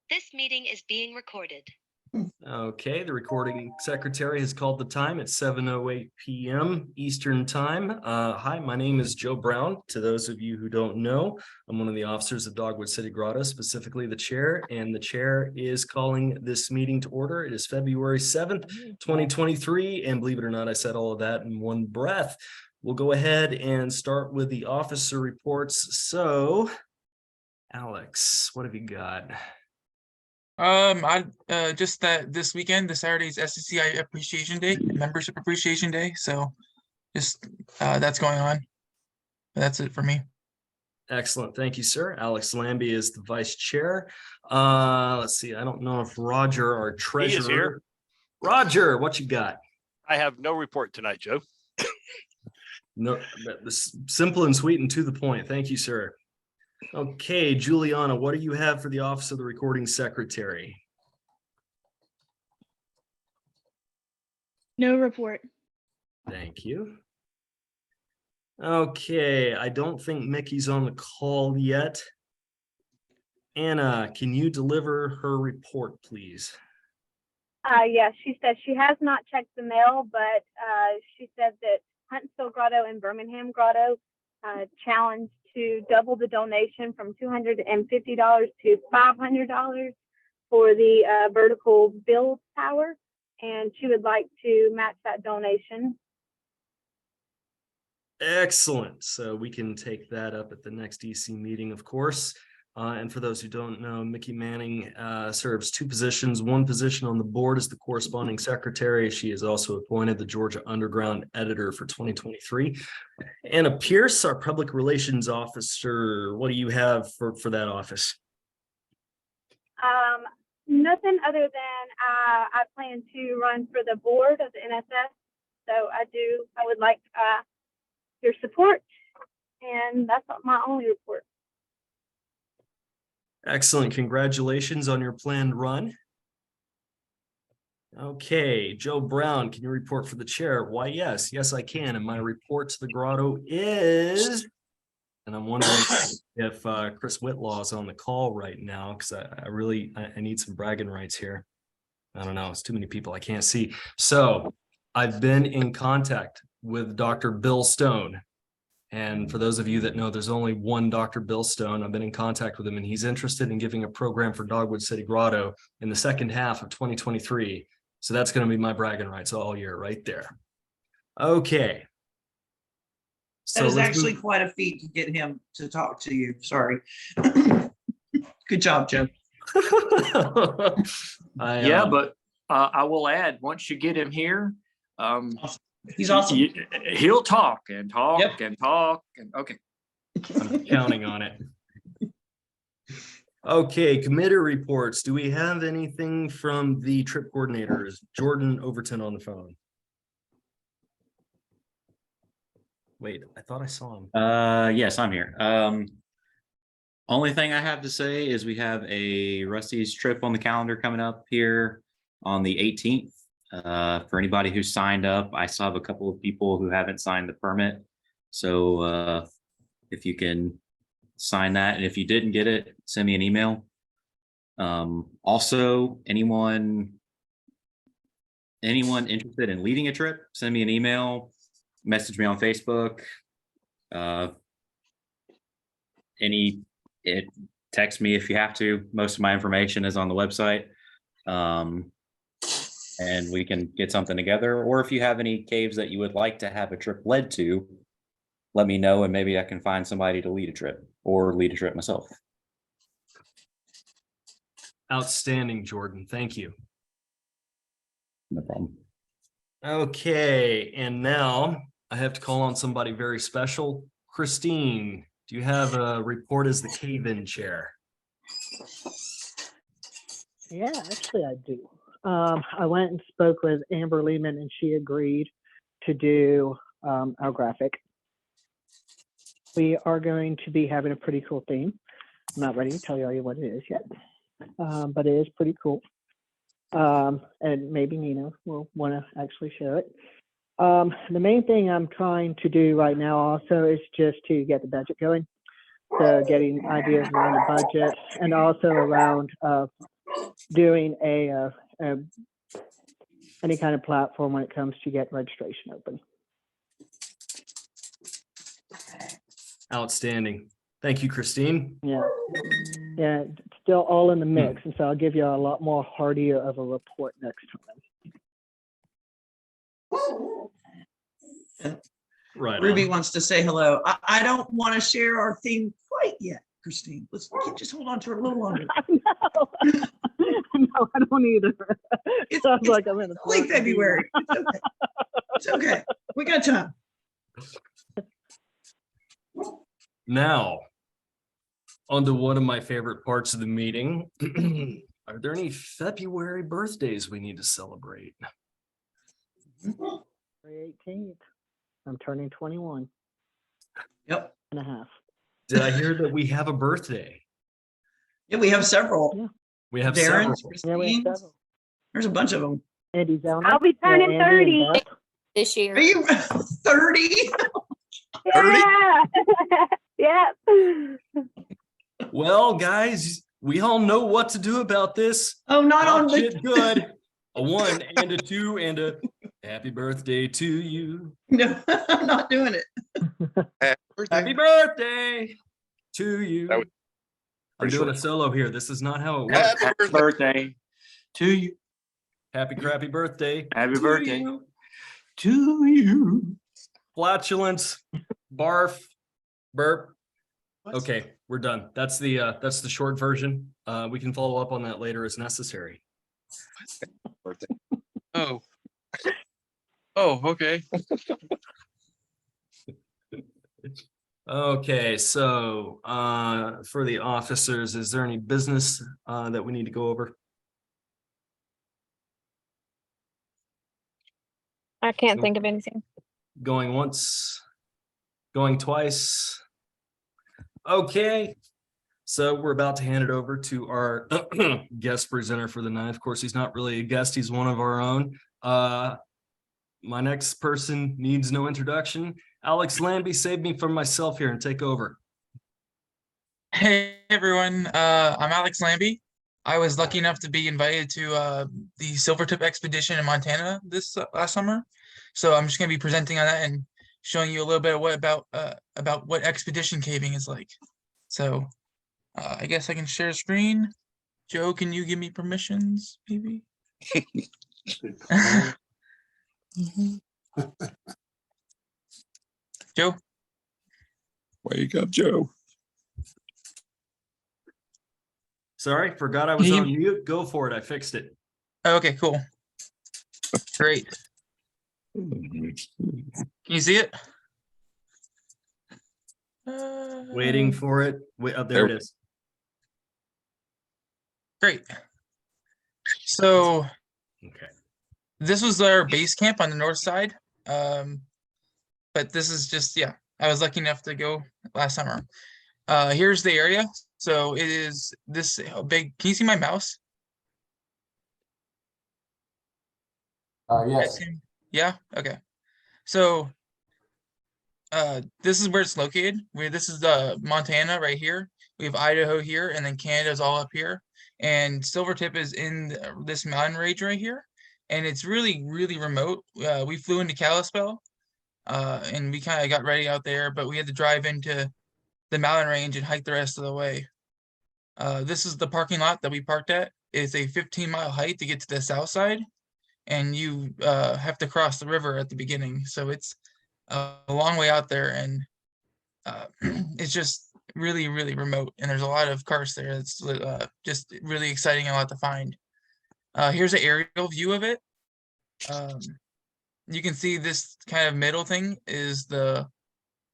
This meeting is being recorded. Okay, the recording secretary has called the time at 7:08 p.m. Eastern time. Hi, my name is Joe Brown. To those of you who don't know, I'm one of the officers of Dogwood City Grotto, specifically the chair, and the chair is calling this meeting to order. It is February 7th, 2023, and believe it or not, I said all of that in one breath. We'll go ahead and start with the officer reports. So, Alex, what have you got? Just that this weekend, the Saturday's SCCI Appreciation Day, Membership Appreciation Day. So just that's going on. That's it for me. Excellent. Thank you, sir. Alex Lambie is the vice chair. Let's see. I don't know if Roger, our treasurer. He is here. Roger, what you got? I have no report tonight, Joe. No, simple and sweet and to the point. Thank you, sir. Okay, Juliana, what do you have for the office of the recording secretary? No report. Thank you. Okay, I don't think Mickey's on the call yet. Anna, can you deliver her report, please? Yes, she said she has not checked the mail, but she said that Huntsville Grotto and Birmingham Grotto challenged to double the donation from $250 to $500 for the vertical build tower, and she would like to match that donation. Excellent. So we can take that up at the next EC meeting, of course. And for those who don't know, Mickey Manning serves two positions. One position on the board is the corresponding secretary. She is also appointed the Georgia Underground editor for 2023. Anna Pierce, our public relations officer. What do you have for that office? Nothing other than I plan to run for the board of the NSS. So I would like your support, and that's my only report. Excellent. Congratulations on your planned run. Okay, Joe Brown, can you report for the chair? Why, yes, I can. And my report to the grotto is, and I'm wondering if Chris Whitlaw is on the call right now, because I need some bragging rights here. I don't know, it's too many people I can't see. So I've been in contact with Dr. Bill Stone. And for those of you that know, there's only one Dr. Bill Stone. I've been in contact with him, and he's interested in giving a program for Dogwood City Grotto in the second half of 2023. So that's going to be my bragging rights all year right there. Okay. So that is actually quite a feat to get him to talk to you. Sorry. Good job, Joe. But I will add, once you get him here, he's awesome. He'll talk and talk and talk and okay. I'm counting on it. Okay, committee reports. Do we have anything from the trip coordinators? Jordan Overton on the phone. Wait, I thought I saw him. Yes, I'm here. Only thing I have to say is we have a Rusty's trip on the calendar coming up here on the 18th. For anybody who signed up, I still have a couple of people who haven't signed the permit. So if you can sign that, and if you didn't get it, send me an email. Also, anyone interested in leading a trip, send me an email, message me on Facebook. Text me if you have to. Most of my information is on the website. And we can get something together. Or if you have any caves that you would like to have a trip led to, let me know, and maybe I can find somebody to lead a trip or lead a trip myself. Outstanding, Jordan. Thank you. No problem. Okay, and now I have to call on somebody very special. Christine, do you have a report as the cave-in chair? Yeah, actually I do. I went and spoke with Amber Lehman, and she agreed to do our graphic. We are going to be having a pretty cool theme. I'm not ready to tell you what it is yet, but it is pretty cool. And maybe Nina will want to actually show it. The main thing I'm trying to do right now also is just to get the budget going. So getting ideas around the budget and also around doing any kind of platform when it comes to get registration open. Outstanding. Thank you, Christine. Yeah, it's still all in the mix, and so I'll give you a lot more heartier of a report next time. Right. Ruby on. wants to say hello. I don't want to share our theme quite yet, Christine. Just hold on to her a little longer. No, no, I don't either. It sounds It's like I'm in a late February. It's okay. It's okay. We got time. Now, on to one of my favorite parts of the meeting. Are there any February birthdays we need to celebrate? February 18th. I'm turning 21 Yep. and a half. Did I hear that we have a birthday? Yeah, we have several. Yeah. We have Darren's, several. Yeah, we have Christine's. several. There's a bunch of them. Andy's down I'll be turning there. Andy 30. and Beth. This year. Are you 30? Yeah. Yep. Well, guys, we all know what to do about this. Oh, not on Watch the. it good. A 1 and a 2 and a happy birthday to you. No, I'm not doing it. Happy birthday to you. That was I'm pretty doing short. a solo here. This is not how it works. Happy Happy birthday to you. Happy crappy birthday. Happy to birthday you. to you. Flatulence, barf, burp. Okay, we're done. That's the short version. We can follow up on that later as necessary. Birthday. Oh. Oh, okay. Okay, so for the officers, is there any business that we need to go over? I can't think of anything. Going once, going twice. Okay, so we're about to hand it over to our guest presenter for the night. Of course, he's not really a guest, he's one of our own. My next person needs no introduction. Alex Lambie, save me from myself here and take over. Hey everyone, I'm Alex Lambie. I was lucky enough to be invited to the Silvertip expedition in Montana this last summer. So I'm just going to be presenting on that and showing you a little bit of about what expedition caving is like. So I guess I can share screen. Joe, can you give me permissions, maybe? Joe? Wake up, Joe. Sorry, forgot I was Yeah, on mute. Go for it. I fixed it. Okay, cool. Great. Can you see it? Waiting for it. Wait, oh, there it is. Great. So Okay. this was our base camp on the north side. But this is just, yeah, I was lucky enough to go last summer. Here's the area. So it is this big. Can you see my mouse? Yes. Yeah. Okay. So this is where it's located. This is Montana right here. We have Idaho here, and then Canada's all up here. And Silvertip is in this mountain range right here, and it's really, really remote. We flew into Kalispell, and we kind of got ready out there, but we had to drive into the mountain range and hike the rest of the way. This is the parking lot that we parked at. It's a 15-mile hike to get to the south side, and you have to cross the river at the beginning. So it's a long way out there, and it's just really, really remote. And there's a lot of karst there. It's just really exciting and a lot to find. Here's an aerial view of it. You can see this kind of middle thing is the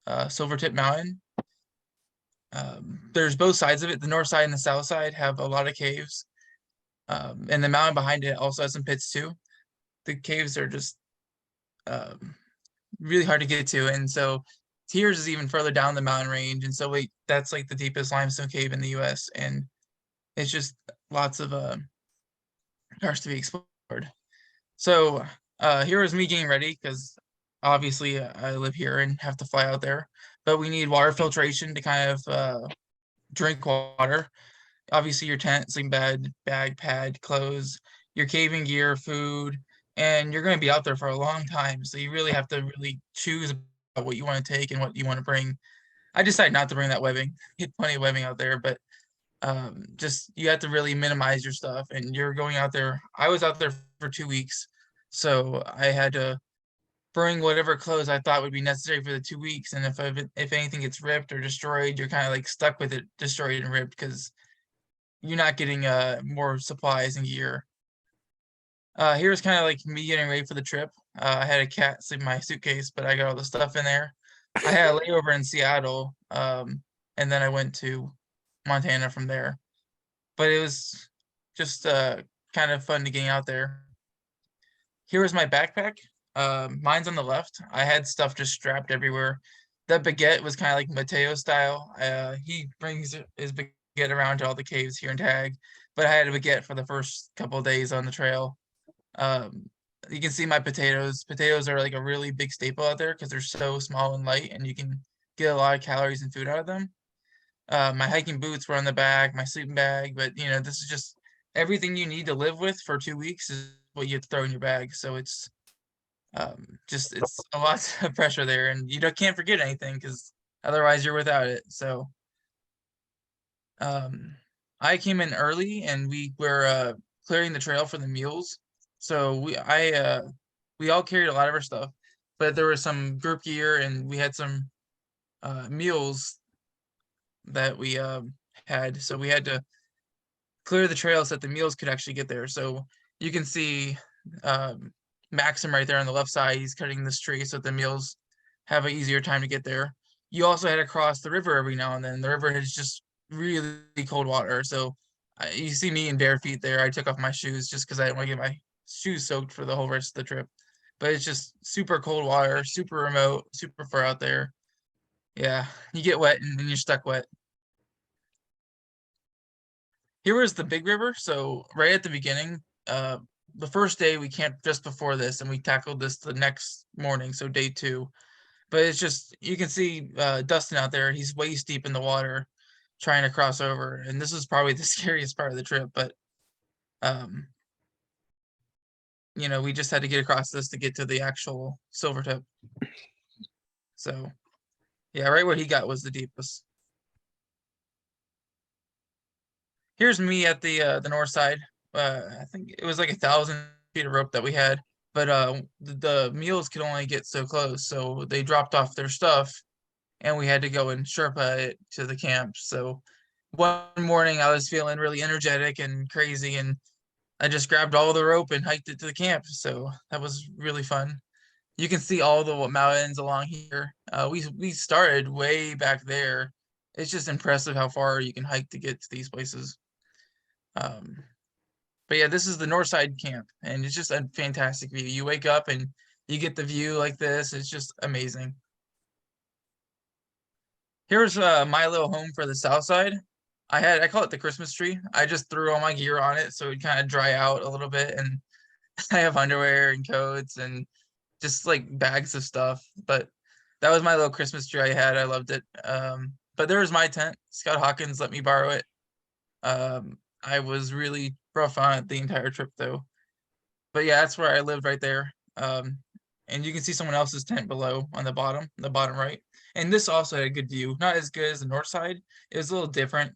Silvertip Mountain. There's both sides of it. The north side and the south side have a lot of caves. And the mountain behind it also has some pits too. The caves are just really hard to get to. And so Tears is even further down the mountain range. And so that's like the deepest limestone cave in the US. And it's just lots of karst to be explored. So here is me getting ready because obviously I live here and have to fly out there. But we need water filtration to kind of drink water. obviously your tent, sleeping bag, pad, clothes, your caving gear, food, and you're going to be out there for a long time. So you really have to really choose about what you want to take and what you want to bring. I decided not to bring that webbing. Get plenty of webbing out there, but just you have to really minimize your stuff. And you're going out there. I was out there for 2 weeks, so I had to bring whatever clothes I thought would be necessary for the 2 weeks. And if anything gets ripped or destroyed, you're kind of like stuck with it destroyed and ripped because you're not getting more supplies and gear. Here's kind of like me getting ready for the trip. I had a cat sleep in my suitcase, but I got all the stuff in there. I had a layover in Seattle, and then I went to Montana from there. But it was just kind of fun to getting out there. Here was my backpack. Mine's on the left. I had stuff just strapped everywhere. That baguette was kind of like Mateo style. He brings his baguette around to all the caves here in Tag, but I had a baguette for the first couple of days on the trail. You can see my potatoes. Potatoes are like a really big staple out there because they're so small and light, and you can get a lot of calories and food out of them. My hiking boots were on the back, my sleeping bag, but you know, this is just everything you need to live with for 2 weeks is what you have to throw in your bag. So it's just it's a lot of pressure there, and you can't forget anything because otherwise you're without it. So I came in early and we were clearing the trail for the mules. So we all carried a lot of our stuff, but there was some group gear and we had some mules that we had. So we had to clear the trail so that the mules could actually get there. So you can see Maxim right there on the left side. He's cutting this tree so that the mules have an easier time to get there. You also had to cross the river every now and then. The river is just really cold water. So you see me in bare feet there. I took off my shoes just because I didn't want to get my shoes soaked for the whole rest of the trip. But it's just super cold water, super remote, super far out there. Yeah, you get wet and then you're stuck wet. Here was the big river. So right at the beginning, the first day we camped just before this, and we tackled this the next morning, so day 2. But it's just you can see Dustin out there. He's waist deep in the water, trying to cross over, and this is probably the scariest part of the trip. But you know, we just had to get across this to get to the actual Silvertip. So yeah, right where he got was the deepest. Here's me at the north side. I think it was like 1,000 feet of rope that we had, but the mules could only get so close, so they dropped off their stuff, and we had to go and Sherpa it to the camp. So one morning I was feeling really energetic and crazy, and I just grabbed all the rope and hiked it to the camp. So that was really fun. You can see all the mountains along here. We started way back there. It's just impressive how far you can hike to get to these places. But yeah, this is the north side camp, and it's just a fantastic view. You wake up and you get the view like this. It's just amazing. Here's my little home for the south side. I call it the Christmas tree. I just threw all my gear on it so it kind of dry out a little bit, and I have underwear and coats and just like bags of stuff. But that was my little Christmas tree I had. I loved it. But there was my tent. Scott Hawkins let me borrow it. I was really rough on it the entire trip though. But yeah, that's where I lived right there. And you can see someone else's tent below on the bottom right. And this also had a good view. Not as good as the north side. It was a little different.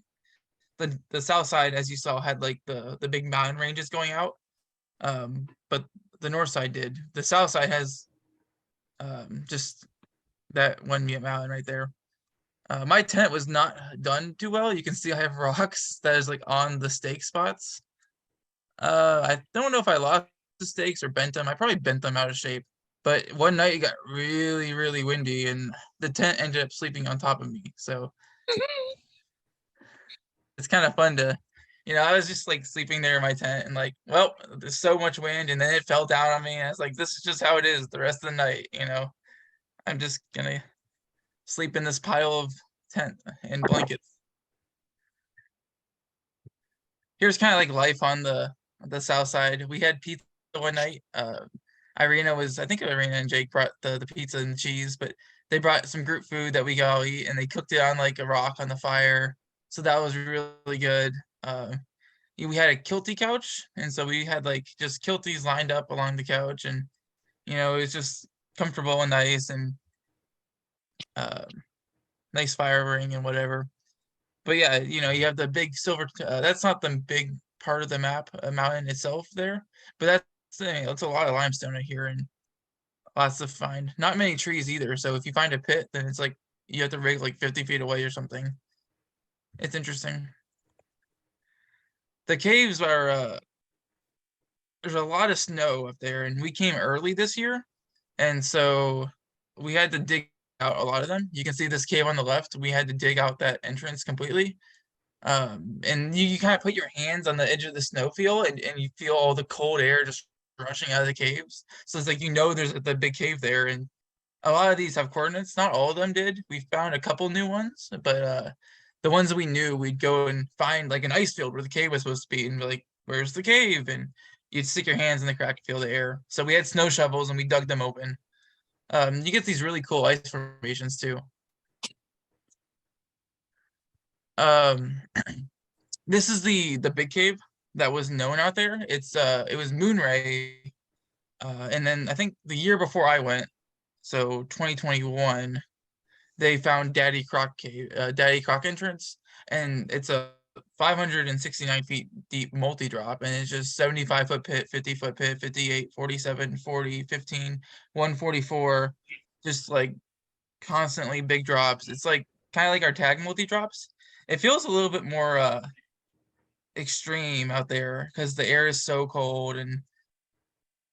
The south side, as you saw, had like the big mountain ranges going out. But the north side did. The south side has just that one mountain right there. My tent was not done too well. You can see I have rocks that is like on the stake spots. I don't know if I lost the stakes or bent them. I probably bent them out of shape. But one night it got really, really windy, and the tent ended up sleeping on top of me. So it's kind of fun to, you know, I was just like sleeping there in my tent and like, well, there's so much wind, and then it fell down on me. And I was like, this is just how it is the rest of the night, you know. I'm just gonna sleep in this pile of tent and blankets. Here's kind of like life on the south side. We had pizza one night. I think Irina and Jake brought the pizza and the cheese, but they brought some group food that we could all eat, and they cooked it on like a rock on the fire. So that was really good. we had a kilty couch, and so we had like just kilties lined up along the couch, and it was just comfortable and nice, and nice fire ring and whatever. But yeah, you have the big silver. That's not the big part of the map, mountain itself there, but that's a lot of limestone right here, and lots to find. Not many trees either. So if you find a pit, then it's like you have to rig like 50 feet away or something. It's interesting. The caves are there's a lot of snow up there, and we came early this year, and so we had to dig out a lot of them. You can see this cave on the left. We had to dig out that entrance completely. And you kind of put your hands on the edge of the snowfield, and you feel all the cold air just rushing out of the caves. So it's like there's the big cave there, and a lot of these have coordinates. Not all of them did. We found a couple new ones, but the ones that we knew, we'd go and find like an ice field where the cave was supposed to be, and be like, "Where's the cave?" And you'd stick your hands in the crack and feel the air. So we had snow shovels and we dug them open. You get these really cool ice formations too. This is the big cave that was known out there. It was Moonray, and then I think the year before I went, so 2021, they found Daddy Croc cave, Daddy Croc entrance, and it's a 569 feet deep multi-drop, and it's just 75-foot pit, 50-foot pit, 58, 47, 40, 15, 144, just like constantly big drops. It's like kind of like our tag multi-drops. It feels a little bit more extreme out there because the air is so cold, and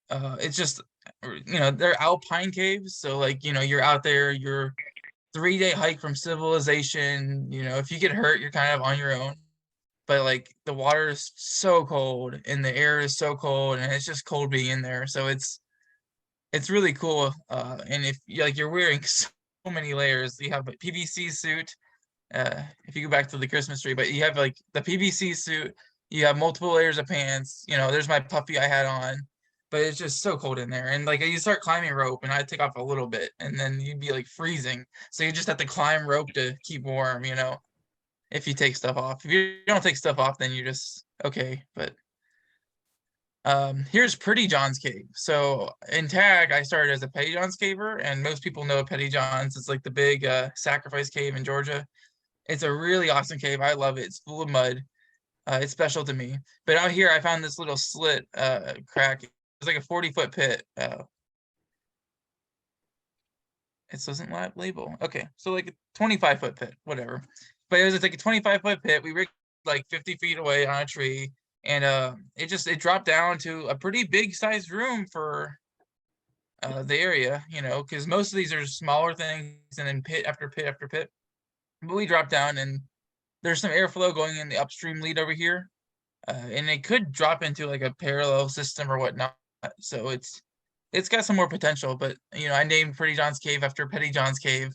it's just they're alpine caves, so like you're out there, you're 3-day hike from civilization. If you get hurt, you're kind of on your own, but like the water is so cold and the air is so cold, and it's just cold being in there. So it's really cool. And if you're wearing so many layers, you have a PVC suit, if you go back to the Christmas tree, but you have like the PVC suit, you have multiple layers of pants, there's my puffy I had on, but it's just so cold in there. And like you start climbing rope, and I take off a little bit, and then you'd be like freezing, so you just have to climb rope to keep warm, if you take stuff off. If you don't take stuff off, then you're just okay. But here's Pretty John's cave. So in tag, I started as a Petty John's caver, and most people know Petty John's. It's like the big sacrifice cave in Georgia. It's a really awesome cave. I love it. It's full of mud. It's special to me. But out here, I found this little slit crack. It's like a 40-foot pit. It doesn't label. Okay, so like a 25-foot pit, whatever. But it was like a 25-foot pit. We rigged like 50 feet away on a tree, and it dropped down to a pretty big sized room for the area, because most of these are smaller things, and then pit after pit after pit. But we dropped down, and there's some airflow going in the upstream lead over here, and it could drop into like a parallel system or whatnot. So it's got some more potential. But I named Pretty John's Cave after Petty John's Cave,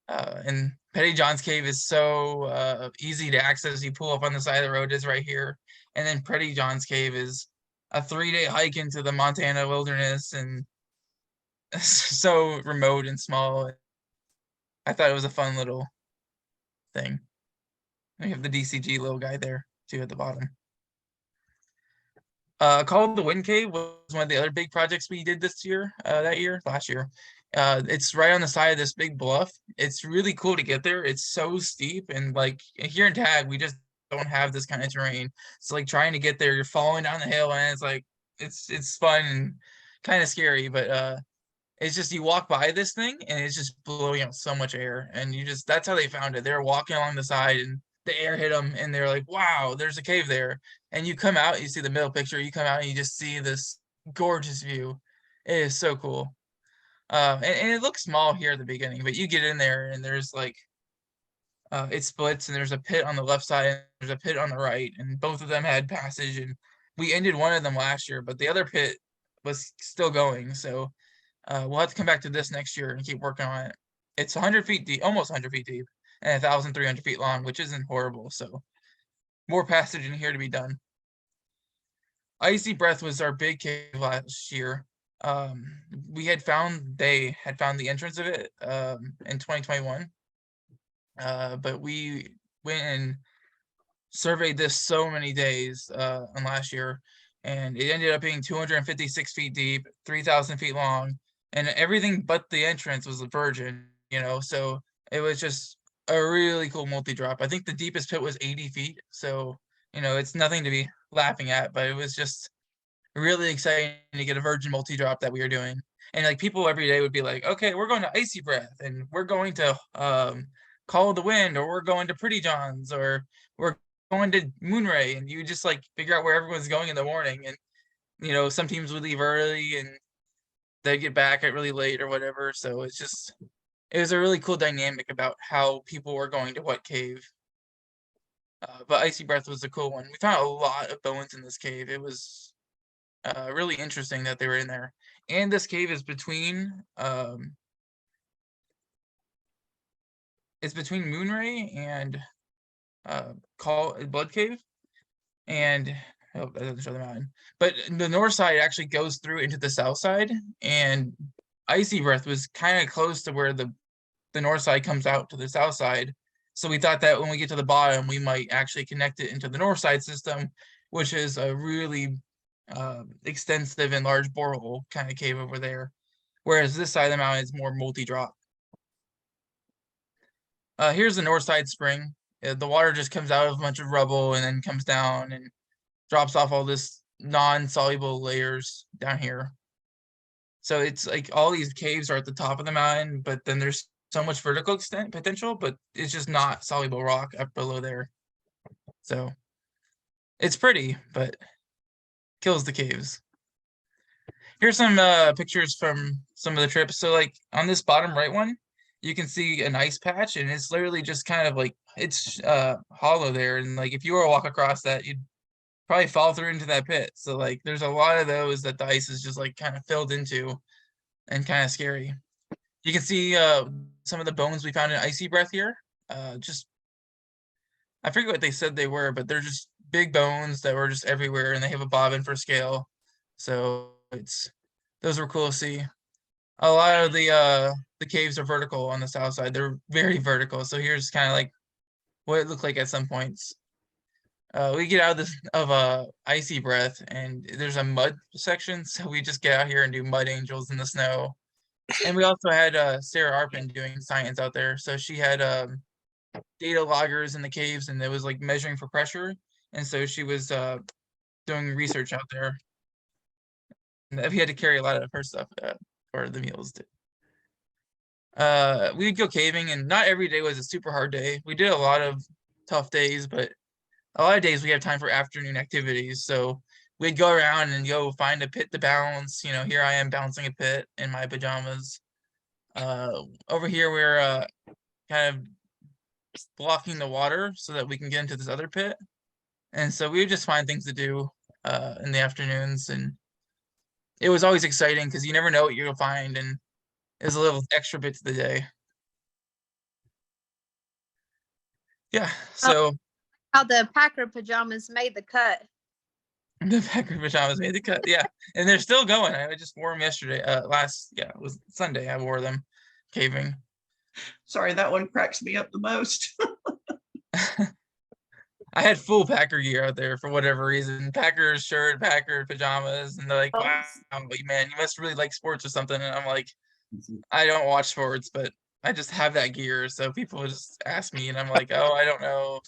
and Petty John's Cave is so easy to access. You pull up on the side of the road, it's right here, and then Petty John's Cave is a 3-day hike into the Montana wilderness, and so remote and small. I thought it was a fun little thing. We have the DCG little guy there too at the bottom. Called the Wind Cave was one of the other big projects we did last year. It's right on the side of this big bluff. It's really cool to get there. It's so steep, and like here in Tag, we just don't have this kind of terrain. So like trying to get there, you're falling down the hill, and it's like it's fun and kind of scary, but it's just you walk by this thing and it's just blowing out so much air, and that's how they found it. They were walking along the side and the air hit them, and they're like, wow, there's a cave there. And you come out, you see the middle picture, you come out and you just see this gorgeous view. It is so cool. And it looks small here at the beginning, but you get in there and there's like it splits, and there's a pit on the left side and there's a pit on the right, and both of them had passage, and we ended one of them last year, but the other pit was still going. So we'll have to come back to this next year and keep working on it. It's 100 feet deep, almost 100 feet deep, and 1,300 feet long, which isn't horrible. So more passage in here to be done. Icy Breath was our big cave last year. They had found the entrance of it in 2021. But we went and surveyed this so many days on last year, and it ended up being 256 feet deep, 3,000 feet long, and everything but the entrance was a virgin, so it was just a really cool multi-drop. I think the deepest pit was 80 feet, so it's nothing to be laughing at, but it was just really exciting to get a virgin multi-drop that we were doing. And like people every day would be like, okay, we're going to Icy Breath, and we're going to Call of the Wind, or we're going to Pretty John's, or we're going to Moonray, and you just like figure out where everyone's going in the morning. And some teams would leave early and they get back at really late or whatever. So it was a really cool dynamic about how people were going to what cave. But Icy Breath was a cool one. We found a lot of bones in this cave. It was really interesting that they were in there. And this cave is between it's between Moonray and Blood Cave. And that doesn't show the mountain. But the north side actually goes through into the south side, and Icy Breath was kind of close to where the north side comes out to the south side. So we thought that when we get to the bottom, we might actually connect it into the north side system, which is a really extensive and large borehole kind of cave over there. Whereas this side of the mountain is more multi-drop. Here's the north side spring. The water just comes out of a bunch of rubble and then comes down and drops off all this non-soluble layers down here. So it's like all these caves are at the top of the mountain, but then there's so much vertical extent potential, but it's just not soluble rock up below there. So it's pretty, but kills the caves. Here's some pictures from some of the trips. So like on this bottom right one, you can see an ice patch, and it's literally just kind of like it's hollow there. And like if you were to walk across that, you'd probably fall through into that pit. So like there's a lot of those that the ice is just like kind of filled into and kind of scary. You can see some of the bones we found in Icy Breath here. Just I forget what they said they were, but they're just big bones that were just everywhere, and they have a bobbin for scale. So those were cool to see. A lot of the caves are vertical on the south side. They're very vertical. So here's kind of like what it looked like at some points. We get out of Icy Breath, and there's a mud section, so we just get out here and do mud angels in the snow. And we also had Sarah Arpin doing science out there. So she had data loggers in the caves, and it was like measuring for pressure. And so she was doing research out there. And we had to carry a lot of her stuff for the meals. We'd go caving, and not every day was a super hard day. We did a lot of tough days, but a lot of days we have time for afternoon activities. So we'd go around and go find a pit to bounce. Here I am bouncing a pit in my pajamas. Over here we're kind of blocking the water so that we can get into this other pit. And so we would just find things to do in the afternoons, and it was always exciting because you never know what you'll find, and it was a little extra bit to the day. Yeah, so How the Packer pajamas made the cut. the Packer pajamas made the cut. Yeah, and they're still going. I just wore them yesterday. It was Sunday. I wore them caving. Sorry, that one cracks me up the most. I had full Packer gear out there for whatever reason. Packer shirt, Packer pajamas, and they're like, "Wow, man, you must really like sports or something." And I'm like, "I don't watch sports, but I just have that gear." So people just ask me, and I'm like, "Oh, I don't know."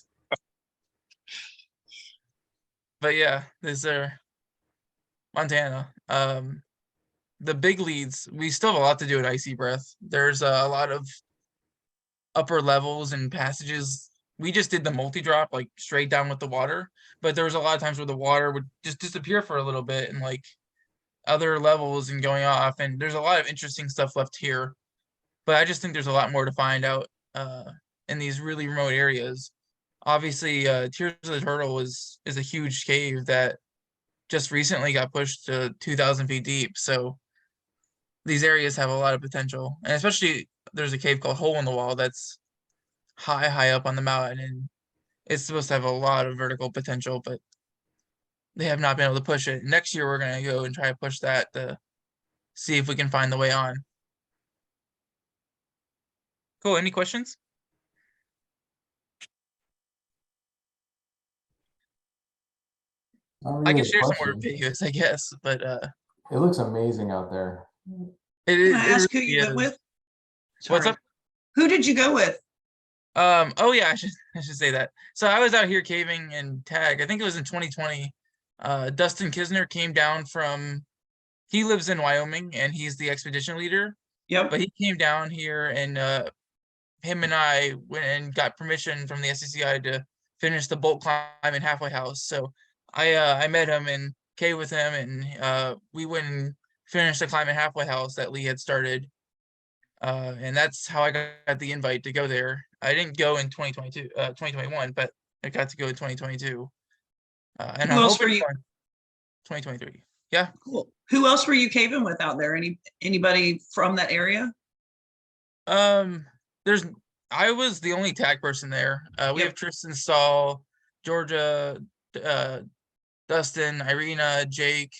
But yeah, these are Montana. The big leads, we still have a lot to do at Icy Breath. There's a lot of upper levels and passages. We just did the multi-drop like straight down with the water, but there was a lot of times where the water would just disappear for a little bit and like other levels and going off. And there's a lot of interesting stuff left here, but I just think there's a lot more to find out in these really remote areas. Obviously, Tears of the Turtle is a huge cave that just recently got pushed to 2,000 feet deep. So these areas have a lot of potential, and especially there's a cave called Hole in the Wall that's high up on the mountain, and it's supposed to have a lot of vertical potential, but they have not been able to push it. Next year, we're going to go and try to push that to see if we can find the way on. Cool. Any questions? I can share some more videos, I guess, but It looks amazing out there. it Can is. I It ask who really you went is. with? What's Sorry. up? Who did you go with? Oh yeah, I should say that. So I was out here caving in tag. I think it was in 2020. Dustin Kisner came down from. He lives in Wyoming and he's the expedition leader. Yep. But he came down here and him and I went and got permission from the SCCI to finish the bolt climb in Halfway House. So I met him and caved with him, and we went and finished the climb in Halfway House that Lee had started. And that's how I got the invite to go there. I didn't go in 2021, but I got to go in 2022. And Who I'm else were hoping you? 2023. Yeah. Cool. Who else were you caving with out there? Anybody from that area? There's I was the only tag person there. We Yep. have Tristan Stahl, Georgia, Dustin, Irina, Jake,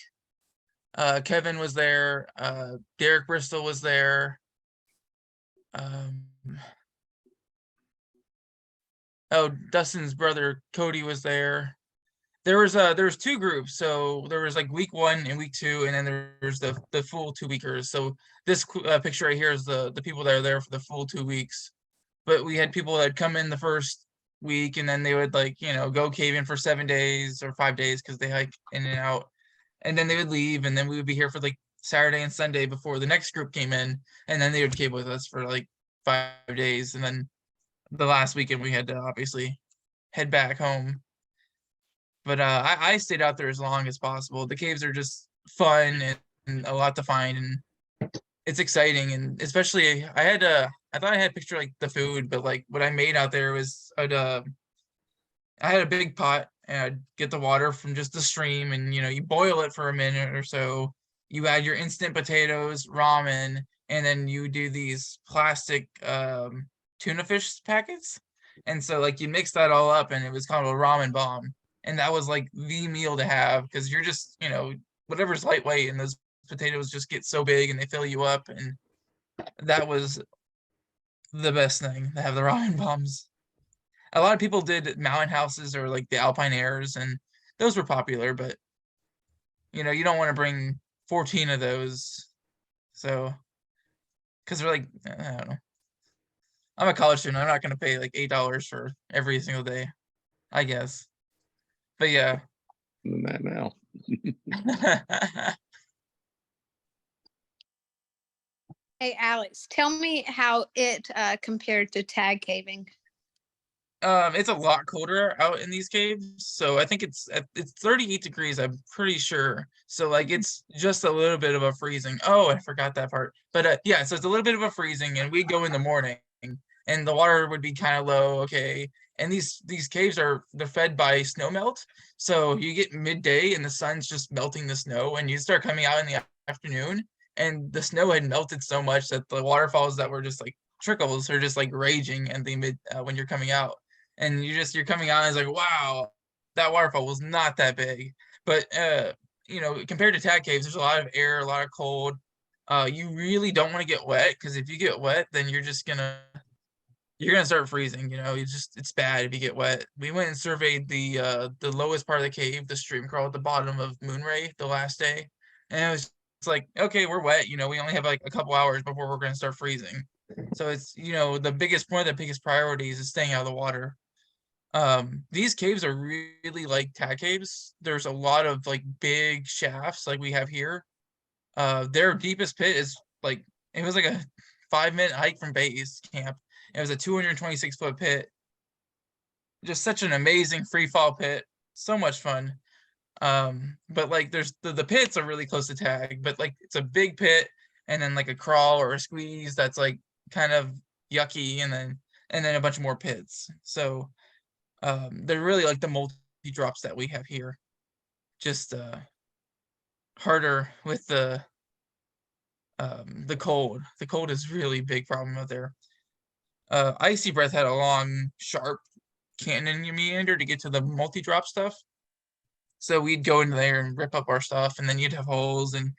Kevin was there, Derek Bristol was there. Oh, Dustin's brother Cody was there. There was two groups, so there was like week 1 and week 2, and then there's the full 2 weekers. So this picture right here is the people that are there for the full 2 weeks. But we had people that come in the first week, and then they would go caving for 7 days or 5 days because they hike in and out, and then they would leave, and then we would be here for like Saturday and Sunday before the next group came in, and then they would cave with us for like 5 days, and then the last weekend we had to obviously head back home. But I stayed out there as long as possible. The caves are just fun and a lot to find, and it's exciting. And especially I thought I had picture like the food, but like what I made out there was I had a big pot and I'd get the water from just the stream, and you boil it for a minute or so. You add your instant potatoes, ramen, and then you do these plastic tuna fish packets. And so like you mix that all up, and it was called a ramen bomb. And that was like the meal to have, because you're just, whatever's lightweight, and those potatoes just get so big and they fill you up. And that was the best thing, to have the ramen bombs. A lot of people did mountain houses or like the alpine airs, and those were popular, but you don't want to bring 14 of those. So, because they're like, I don't know. I'm a college student. I'm not going to pay like $8 for every single day, I guess. But yeah. Than that now. Hey, Alex, tell me how it compared to tag caving. It's a lot colder out in these caves, so I think it's 38 degrees, I'm pretty sure. So like it's just a little bit of a freezing. Oh, I forgot that part. But yeah, so it's a little bit of a freezing, and we go in the morning, and the water would be kind of low. Okay, and these caves they're fed by snow melt, so you get midday and the sun's just melting the snow, and you start coming out in the afternoon, and the snow had melted so much that the waterfalls that were just like trickles are just like raging in the when you're coming out. And you're coming out and it's like, wow, that waterfall was not that big. But compared to tag caves, there's a lot of air, a lot of cold. You really don't want to get wet, because if you get wet, then you're gonna start freezing. It's bad if you get wet. We went and surveyed the lowest part of the cave, the stream crawl at the bottom of Moonray, the last day, and it's like, okay, we're wet. We only have like a couple hours before we're gonna start freezing. So it's the biggest priorities is staying out of the water. These caves are really like tag caves. There's a lot of like big shafts like we have here. Their deepest pit is like, it was like a 5-minute hike from base camp. It was a 226-foot pit. Just such an amazing free fall pit. So much fun. But like there's the pits are really close to tag, but like it's a big pit and then like a crawl or a squeeze that's like kind of yucky, and then a bunch of more pits. So they're really like the multi drops that we have here. Just harder with the cold. The cold is really big problem out there. Icy Breath had a long, sharp canyon meander to get to the multi drop stuff. So we'd go in there and rip up our stuff, and then you'd have holes, and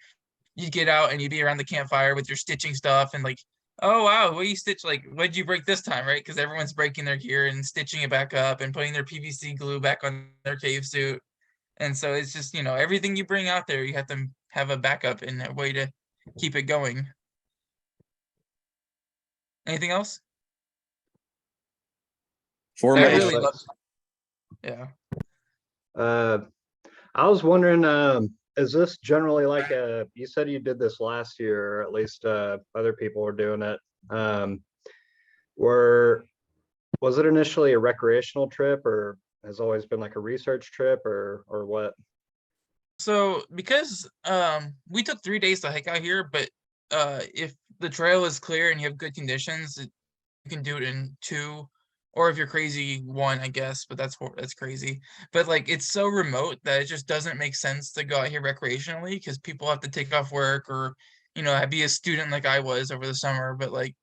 you'd get out and you'd be around the campfire with your stitching stuff, and like, oh wow, what you stitch, like what'd you break this time, right? Because everyone's breaking their gear and stitching it back up and putting their PVC glue back on their cave suit. And so it's just, everything you bring out there, you have to have a backup and a way to keep it going. Anything else? I really love. Yeah. I was wondering, is this generally like you said you did this last year, or at least other people were doing it. Was it initially a recreational trip, or has always been like a research trip, or what? So because we took 3 days to hike out here, but if the trail is clear and you have good conditions, you can do it in 2, or if you're crazy, 1, I guess, but that's crazy. But like it's so remote that it just doesn't make sense to go out here recreationally because people have to take off work or be a student like I was over the summer, but like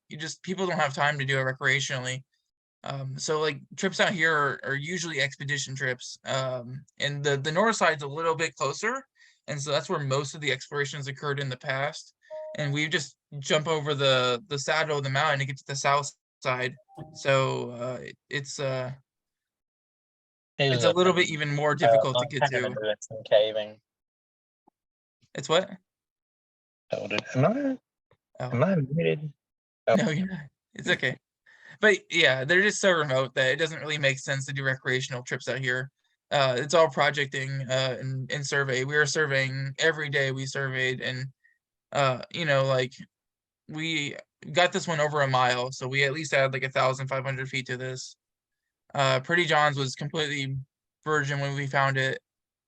people don't have time to do it recreationally. So like trips out here are usually expedition trips. And the north side's a little bit closer, and so that's where most of the explorations occurred in the past. And we just jump over the saddle of the mountain to get to the south side. So it's a little bit even more difficult to get to. Some caving. It's what? Am I muted? Oh. No, you're not. It's okay. But yeah, they're just so remote that it doesn't really make sense to do recreational trips out here. It's all projecting and survey. We were surveying every day. We surveyed, and like we got this one over a mile, so we at least had like 1,500 feet to this. Pretty John's was completely virgin when we found it.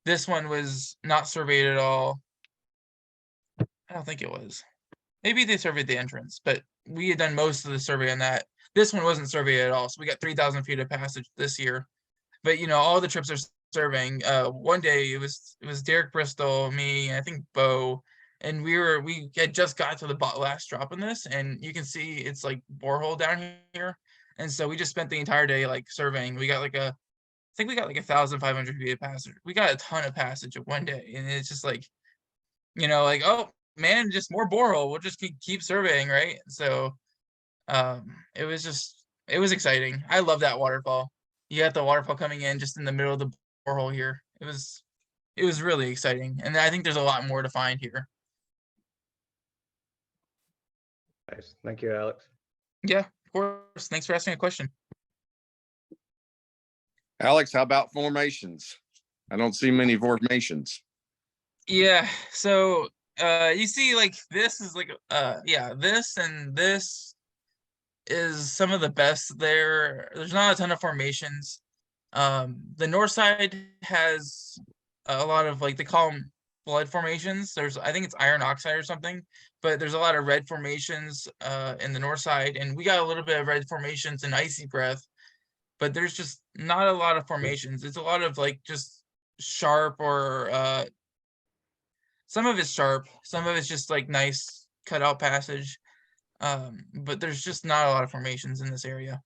This one was not surveyed at all. I don't think it was. Maybe they surveyed the entrance, but we had done most of the survey on that. This one wasn't surveyed at all, so we got 3,000 feet of passage this year. But all the trips are surveying. One day it was Derek Bristol, me, and I think Bo, and we had just got to the last drop in this, and you can see it's like borehole down here, and so we just spent the entire day like surveying. We got I think we got like 1,500 feet of passage. We got a ton of passage of one day, and it's just like, like, oh man, just more borehole. We'll just keep surveying, right? So it was exciting. I love that waterfall. You got the waterfall coming in just in the middle of the borehole here. It was really exciting, and I think there's a lot more to find here. Nice. Thank you, Alex. Yeah, of course. Thanks for asking a question. Alex, how about formations? I don't see many formations. Yeah, so you see like this is like this and this is some of the best there. There's not a ton of formations. The north side has a lot of like, they call them blood formations. I think it's iron oxide or something, but there's a lot of red formations in the north side, and we got a little bit of red formations in Icy Breath, but there's just not a lot of formations. It's a lot of like just sharp, or some of it's sharp, some of it's just like nice cutout passage. But there's just not a lot of formations in this area.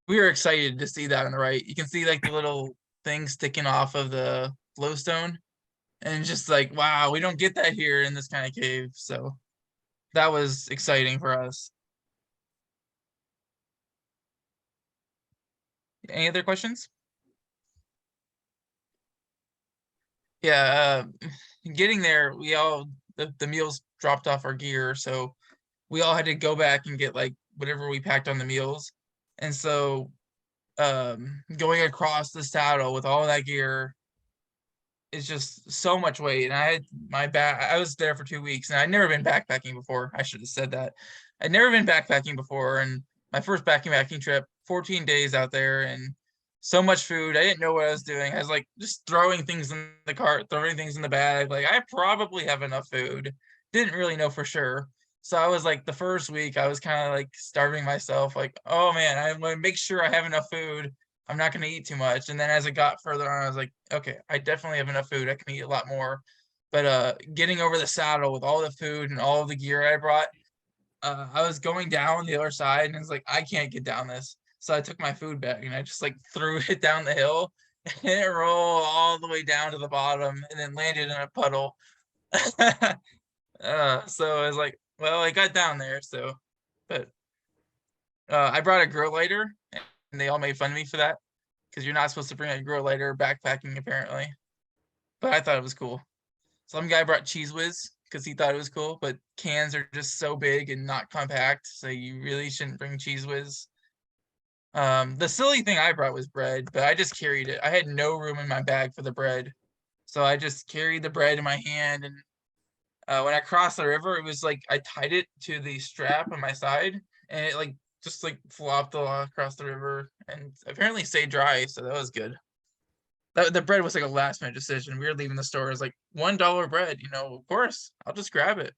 We were excited to see that on the right. You can see like the little thing sticking off of the flowstone, and just like, wow, we don't get that here in this kind of cave. So that was exciting for us. Any other questions? Yeah, getting there, the meals dropped off our gear, so we all had to go back and get like whatever we packed on the meals. And so going across the saddle with all that gear is just so much weight. And I had I was there for 2 weeks, and I'd never been backpacking before. I should have said that. I'd never been backpacking before, and my first backpacking trip, 14 days out there, and so much food. I didn't know what I was doing. I was like just throwing things in the cart, throwing things in the bag. Like, I probably have enough food. Didn't really know for sure. So I was like, the first week I was kind of like starving myself, like, oh man, I'm going to make sure I have enough food. I'm not going to eat too much. And then as it got further on, I was like, okay, I definitely have enough food. I can eat a lot more. But getting over the saddle with all the food and all of the gear I brought, I was going down the other side, and it's like, I can't get down this. So I took my food bag and I just like threw it down the hill, and it rolled all the way down to the bottom and then landed in a puddle. So I was like, well, I got down there. So, but I brought a grill lighter, and they all made fun of me for that. because you're not supposed to bring a grow lighter backpacking apparently. But I thought it was cool. Some guy brought Cheese Whiz because he thought it was cool, but cans are just so big and not compact, so you really shouldn't bring Cheese Whiz. The silly thing I brought was bread, but I just carried it. I had no room in my bag for the bread, so I just carried the bread in my hand. And when I crossed the river, it was like I tied it to the strap on my side, and it like just like flopped across the river, and apparently stayed dry, so that was good. The bread was like a last minute decision. We were leaving the store. It was like $1 bread, of course, I'll just grab it.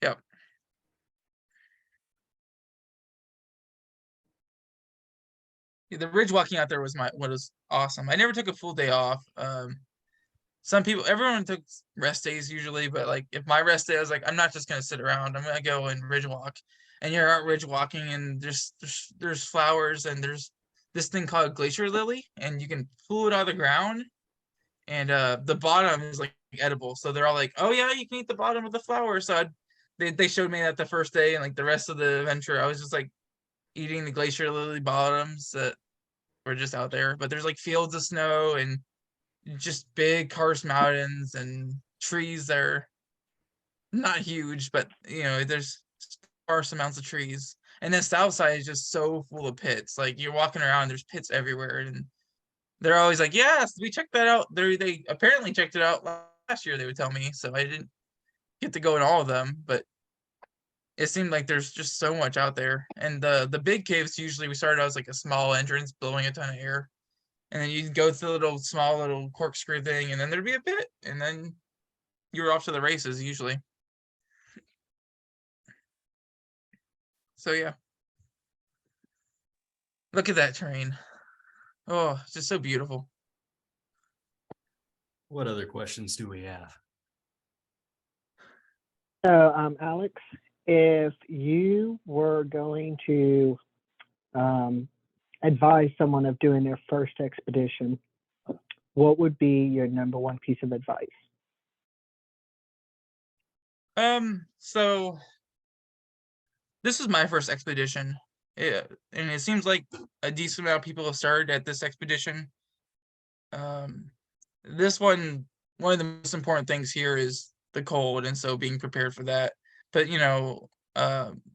Yep. Yeah, the ridge walking out there was what was awesome. I never took a full day off. Everyone took rest days usually, but like if my rest day, I was like, I'm not just gonna sit around. I'm gonna go and ridge walk. And you're out ridge walking, and there's flowers, and there's this thing called glacier lily, and you can pull it out of the ground, and the bottom is like edible. So they're all like, oh yeah, you can eat the bottom of the flower. So they showed me that the first day, and like the rest of the adventure, I was just like eating the glacier lily bottoms that were just out there. But there's like fields of snow and just big karst mountains and trees that are not huge, but there's sparse amounts of trees. And the south side is just so full of pits. Like you're walking around, there's pits everywhere, and they're always like, yes, we checked that out. They apparently checked it out last year, they would tell me. So I didn't get to go in all of them, but it seemed like there's just so much out there. And the big caves, usually we started out as like a small entrance blowing a ton of air. And then you'd go through the small little corkscrew thing, and then there'd be a pit, and then you were off to the races usually. So yeah. Look at that terrain. Oh, it's just so beautiful. What other questions do we have? So, Alex, if you were going to advise someone of doing their first expedition, what would be your number one piece of advice? So this is my first expedition. And it seems like a decent amount of people have started at this expedition. This one of the most important things here is the cold, and so being prepared for that. But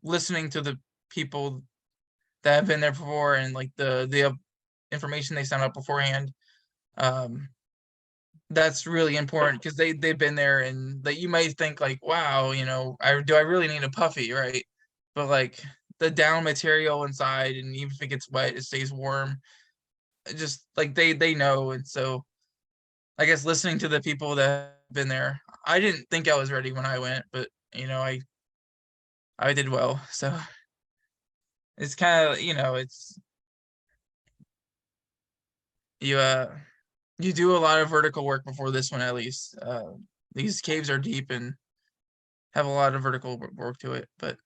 listening to the people that have been there before, and like the information they sent out beforehand, that's really important because they've been there, and that you might think like, wow, do I really need a puffy, right? But like the down material inside, and even if it gets wet, it stays warm. Just like they know. And so I guess listening to the people that have been there, I didn't think I was ready when I went, but I did well. So it's kind of, it's you do a lot of vertical work before this one, at least. These caves are deep and have a lot of vertical work to it. But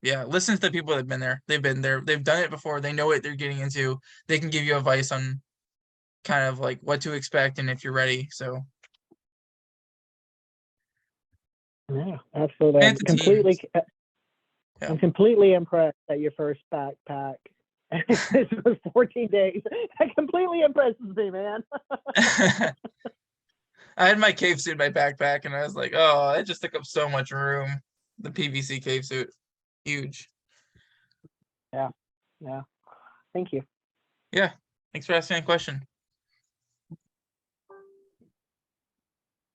yeah, listen to the people that have been there. They've been there. They've done it before. They know what they're getting into. They can give you advice on kind of like what to expect and if you're ready. So yeah, absolutely. I'm completely impressed at your first backpack. This was 14 days. That completely impresses me, man. I had my cave suit in my backpack, and I was like, oh, it just took up so much room. The PVC cave suit, huge. Yeah. Thank you. Yeah, thanks for asking a question.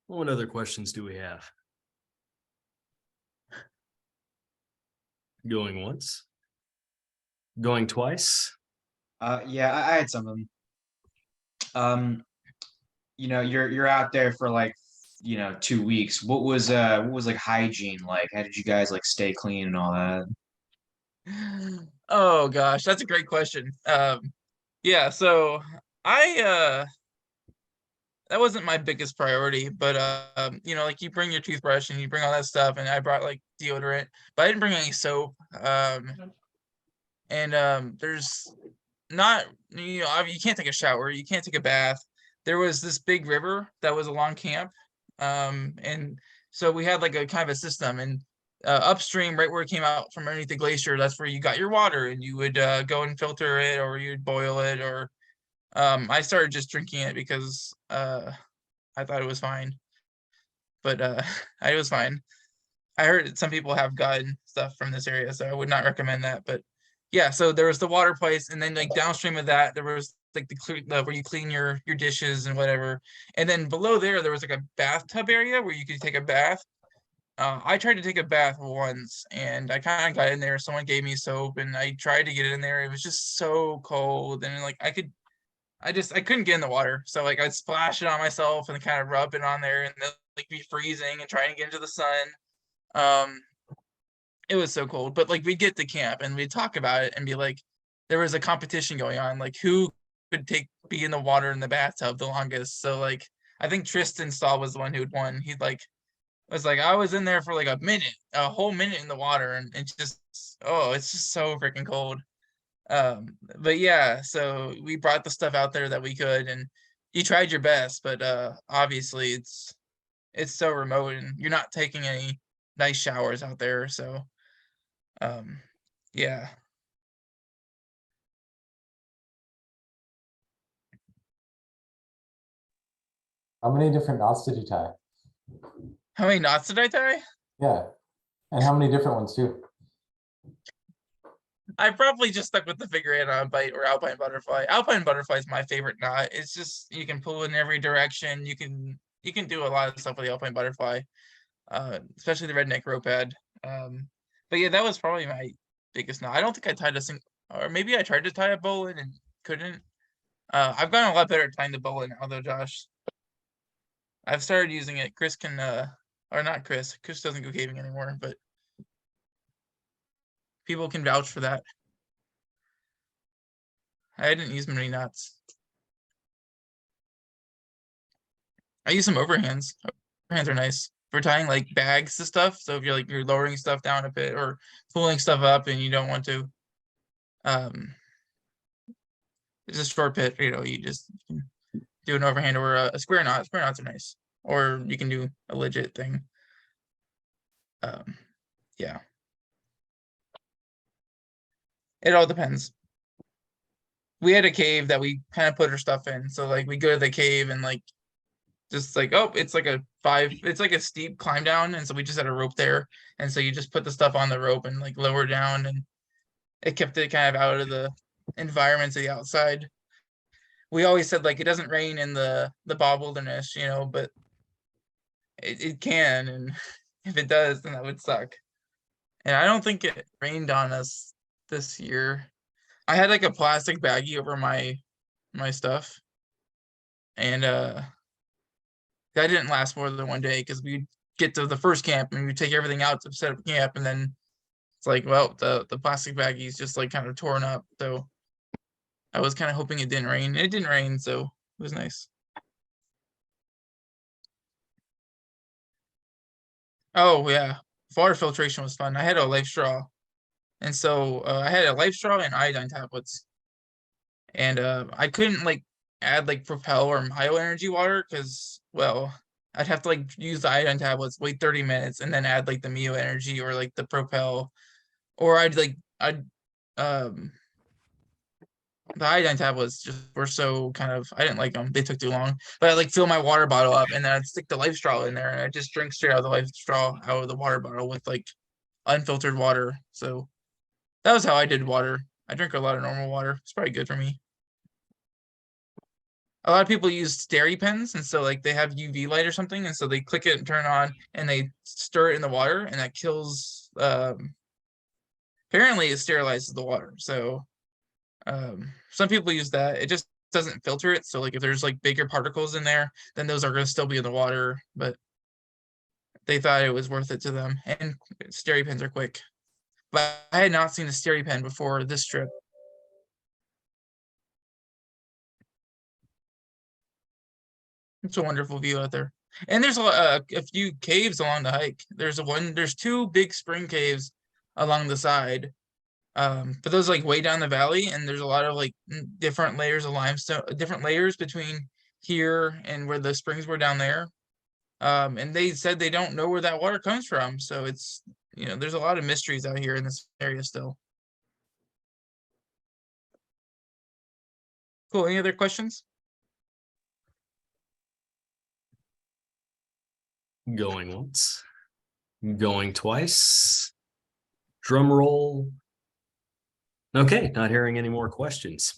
What other questions do we have? Going once? Going twice? Yeah, I had something. You're out there for like 2 weeks. What was like hygiene like? How did you guys like stay clean and all that? Oh gosh, that's a great question. Yeah, so I that wasn't my biggest priority, but like you bring your toothbrush and you bring all that stuff, and I brought like deodorant, but I didn't bring any soap. There's not, you can't take a shower, you can't take a bath. There was this big river that was along camp, and so we had like a kind of a system, and upstream, right where it came out from underneath the glacier, that's where you got your water, and you would go and filter it, or you'd boil it, or I started just drinking it because I thought it was fine, but it was fine. I heard some people have gotten stuff from this area, so I would not recommend that. But yeah, so there was the water place, and then like downstream of that, there was like the where you clean your dishes and whatever. And then below there was like a bathtub area where you could take a bath. I tried to take a bath once, and I kind of got in there. Someone gave me soap, and I tried to get in there. It was just so cold, and like I couldn't get in the water. So like I'd splash it on myself and kind of rub it on there, and then like be freezing and trying to get into the sun. It was so cold, but like we'd get to camp and we'd talk about it and be like, there was a competition going on, like who could be in the water in the bathtub the longest. So like I think Tristan Stahl was the one who'd won. He'd like was like, I was in there for like a whole minute in the water, and it's just it's just so freaking cold. But yeah, so we brought the stuff out there that we could, and you tried your best, but obviously it's so remote, and you're not taking any nice showers out there. So yeah. How many different knots did you tie? How many knots did I tie? Yeah. And how many different ones too? I probably just stuck with the figure eight on bite or alpine butterfly. Alpine butterfly is my favorite knot. It's just you can pull in every direction. You can do a lot of stuff with the alpine butterfly, especially the redneck rope pad. But yeah, that was probably my biggest knot. I don't think I tied a single, or maybe I tried to tie a bowline and couldn't. I've gotten a lot better at tying the bowline now, though, Josh. I've started using it. Chris can, or not Chris. Chris doesn't go caving anymore, but people can vouch for that. I didn't use many knots. I use some overhands. Overhands are nice for tying like bags to stuff. So if you're lowering stuff down a bit or pulling stuff up and you don't want to, it's a short pit. You just do an overhand or a square knot. Square knots are nice, or you can do a legit thing. Yeah. It all depends. We had a cave that we kind of put our stuff in. So like we go to the cave and like just like, oh, it's like a steep climb down. And so we just had a rope there. And so you just put the stuff on the rope and like lower down, and it kept it kind of out of the environments of the outside. We always said like it doesn't rain in the Bob Wilderness, but it can, and if it does, then that would suck. And I don't think it rained on us this year. I had like a plastic baggie over my stuff, and that didn't last more than one day because we'd get to the first camp and we'd take everything out to set up camp, and then it's like, well, the plastic baggie is just like kind of torn up. So I was kind of hoping it didn't rain. It didn't rain, so it was nice. Oh yeah, water filtration was fun. I had a life straw, and so I had a life straw and iodine tablets, and I couldn't like add like Propel or Myo energy water because, well, I'd have to like use the iodine tablets, wait 30 minutes, and then add like the Mio energy or like the Propel, or I'd the iodine tablets just were so kind of, I didn't like them. They took too long. But I'd like fill my water bottle up, and then I'd stick the life straw in there, and I'd just drink straight out of the life straw out of the water bottle with like unfiltered water. So that was how I did water. I drink a lot of normal water. It's probably good for me. A lot of people use dairy pens, and so like they have UV light or something, and so they click it and turn on, and they stir it in the water, and that kills. Apparently, it sterilizes the water. So some people use that. It just doesn't filter it. So like if there's like bigger particles in there, then those are going to still be in the water. But they thought it was worth it to them. And Steri pens are quick. But I had not seen a Steri pen before this trip. It's a wonderful view out there. And there's a few caves along the hike. There's two big spring caves along the side. But those like way down the valley, and there's a lot of like different layers of limestone, different layers between here and where the springs were down there. And they said they don't know where that water comes from. So it's, you know, there's a lot of mysteries out here in this area still. Cool. Any other questions? Going once, going twice. Drum roll. Okay, not hearing any more questions.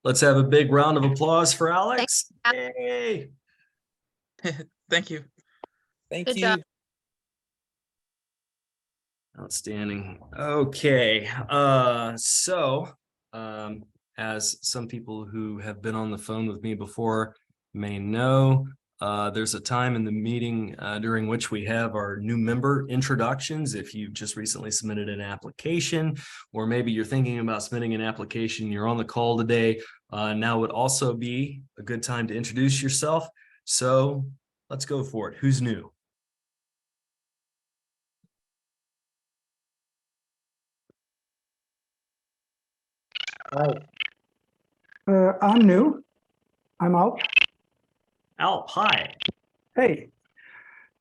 Let's have a big round of applause for Alex. Hey. Thank you. Thank Good you. job. Outstanding. Okay, as some people who have been on the phone with me before may know, there's a time in the meeting during which we have our new member introductions. If you've just recently submitted an application, or maybe you're thinking about submitting an application, you're on the call today, now would also be a good time to introduce yourself. So let's go for it. Who's new? I'm new. I'm Alp. Alp, hi. Hey.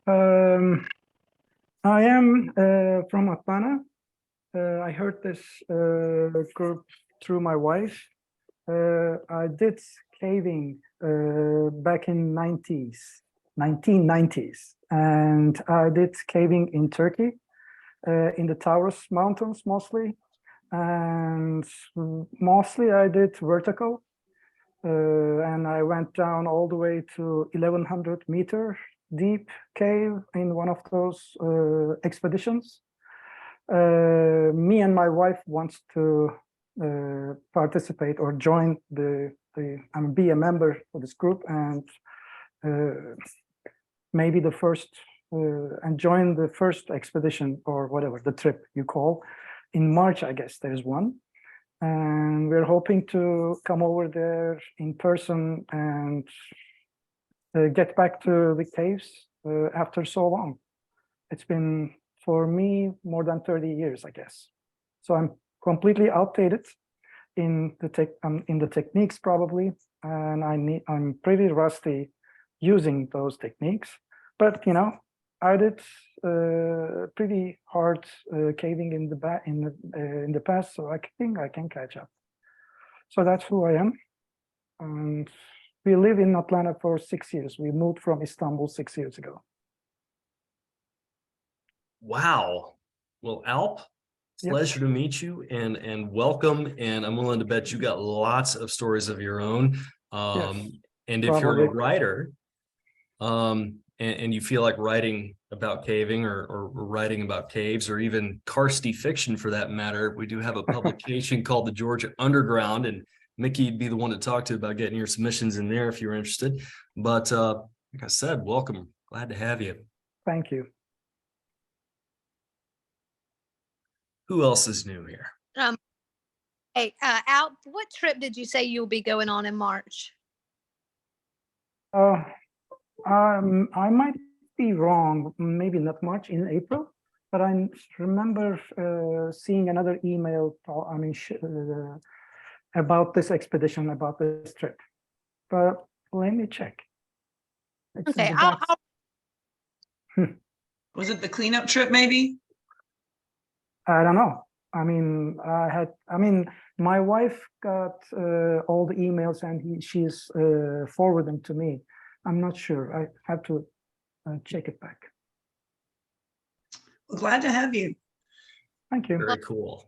I am from Atlanta. I heard this group through my wife. I did caving back in 1990s, and I did caving in Turkey, in the Taurus Mountains mostly. And mostly I did vertical, and I went down all the way to 1100-meter deep cave in one of those expeditions. Me and my wife wants to participate or join and be a member of this group, and maybe the first and join the first expedition, or whatever the trip you call. In March, I guess there's one, and we're hoping to come over there in person and get back to the caves after so long. It's been, for me, more than 30 years, I guess. So I'm completely outdated in the techniques probably, and I'm pretty rusty using those techniques. But you know, I did pretty hard caving in the past, so I think I can catch up. So that's who I am. And we live in Atlanta for 6 years. We moved from Istanbul 6 years ago. Wow. Well, Alp, pleasure to meet you and welcome. And I'm willing to bet you got lots of stories of your own. Yes, and if you're a probably. writer, and you feel like writing about caving or writing about caves, or even karsty fiction for that matter, we do have a publication called the Georgia Underground, and Mickey'd be the one to talk to about getting your submissions in there if you're interested. But like I said, welcome. Glad to have you. Thank you. Who else is new here? Hey, Al, what trip did you say you'll be going on in March? I might be wrong, maybe not much, in April, but I remember seeing another email, about this expedition, about this trip. But let me check. Okay, Was it the cleanup trip, maybe? I don't know. My wife got all the emails, and she's forwarded them to me. I'm not sure. I have to check it back. Well, glad to have you. Thank you. Very cool.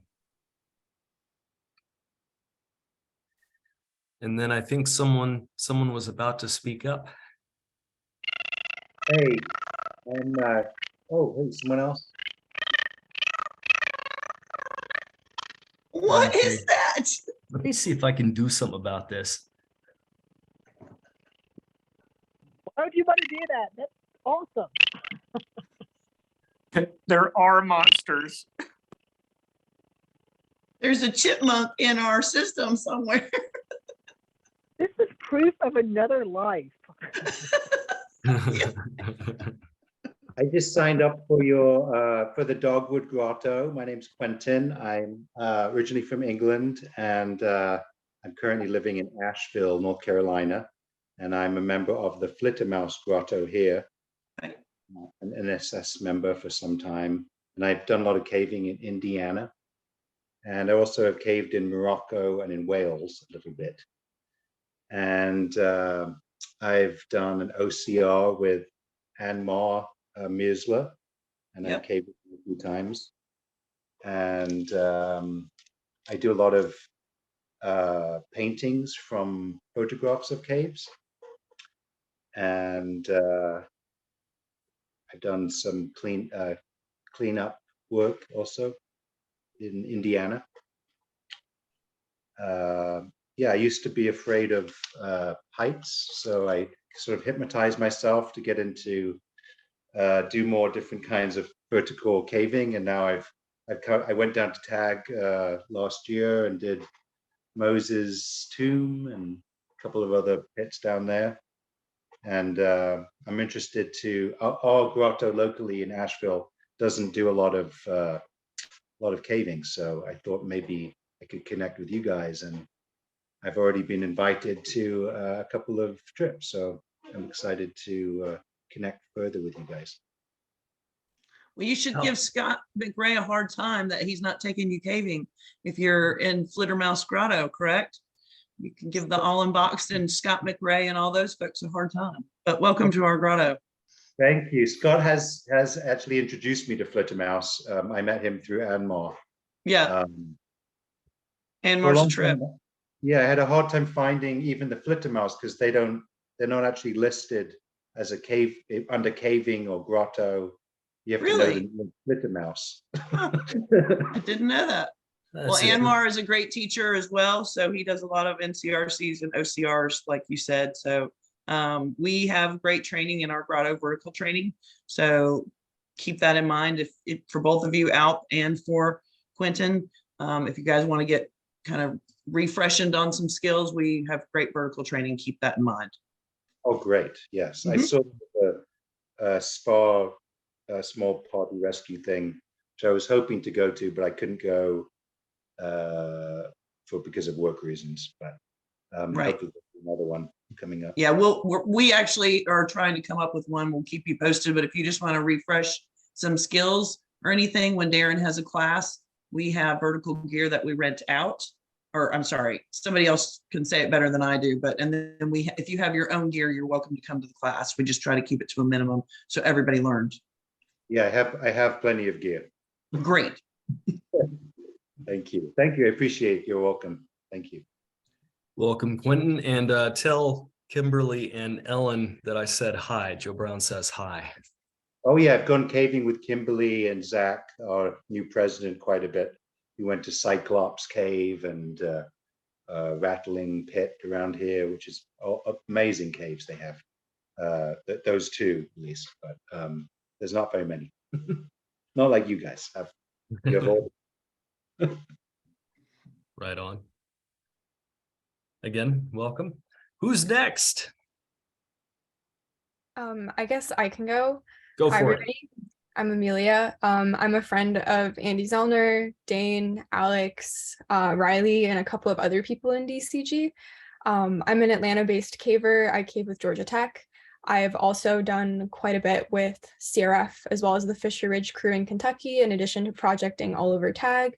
And then I think someone was about to speak up. Hey, and hey, someone else. What is that? Let me see if I can do something about this. Why would you want to do that? That's awesome. There are monsters. There's a chipmunk in our system somewhere. This is proof of another life. I just signed up for your for the Dogwood Grotto. My name's Quentin. I'm originally from England, and I'm currently living in Asheville, North Carolina. And I'm a member of the Flittermouse Grotto here. An NSS member for some time. And I've done a lot of caving in Indiana. And I also have caved in Morocco and in Wales a little bit. And I've done an OCR with Anmar Mirzla, and I've caved with him a few times. And I do a lot of paintings from photographs of caves. And I've done some cleanup work also in Indiana. Yeah, I used to be afraid of heights, so I sort of hypnotized myself to get into do more different kinds of vertical caving, and now I went down to Tag last year and did Moses' tomb and a couple of other pits down there. And I'm interested to our grotto locally in Asheville doesn't do a lot of caving, so I thought maybe I could connect with you guys, and I've already been invited to a couple of trips, so I'm excited to connect further with you guys. Well, you should give Scott McRae a hard time that he's not taking you caving if you're in Flittermouse Grotto, correct? You can give the All Unboxed and Scott McRae and all those folks a hard time. But welcome to our grotto. Thank you. Scott has actually introduced me to Flittermouse. I met him through Anmar. Yeah. Anmar's a trip. Yeah, I had a hard time finding even the Flittermouse because they're not actually listed as a cave under caving or grotto. You have to know the name Flittermouse. I didn't know that. Well, Anmar is a great teacher as well, so he does a lot of NCRCs and OCRs, like you said. So we have great training in our grotto vertical training. So keep that in mind if for both of you out and for Quentin, if you guys want to get kind of refreshed on some skills, we have great vertical training. Keep that in mind. Oh, great. Yes. I saw a spa, a small party rescue thing, which I was hoping to go to, but I couldn't go because of work reasons. But hopefully another one coming up. Yeah, we actually are trying to come up with one. We'll keep you posted. But if you just want to refresh some skills or anything, when Darren has a class, we have vertical gear that we rent out. Or I'm sorry, somebody else can say it better than I do. But and then if you have your own gear, you're welcome to come to the class. We just try to keep it to a minimum so everybody learns. Yeah, I have plenty of gear. Great. Thank you. Thank you. I appreciate it. You're welcome. Thank you. Welcome, Quentin, and tell Kimberly and Ellen that I said hi. Joe Brown says hi. Oh yeah, I've gone caving with Kimberly and Zach, our new president, quite a bit. We went to Cyclops Cave and Rattling Pit around here, which is amazing caves they have. Those two, at least, but there's not very many. Not like you guys have. You have all. Right on. Again, welcome. Who's next? I guess I can go. Go Hi, for it. everybody. I'm Amelia. I'm a friend of Andy Zellner, Dane, Alex, Riley, and a couple of other people in DCG. I'm an Atlanta-based caver. I cave with Georgia Tech. I've also done quite a bit with CRF as well as the Fisher Ridge crew in Kentucky, in addition to projecting all over TAG.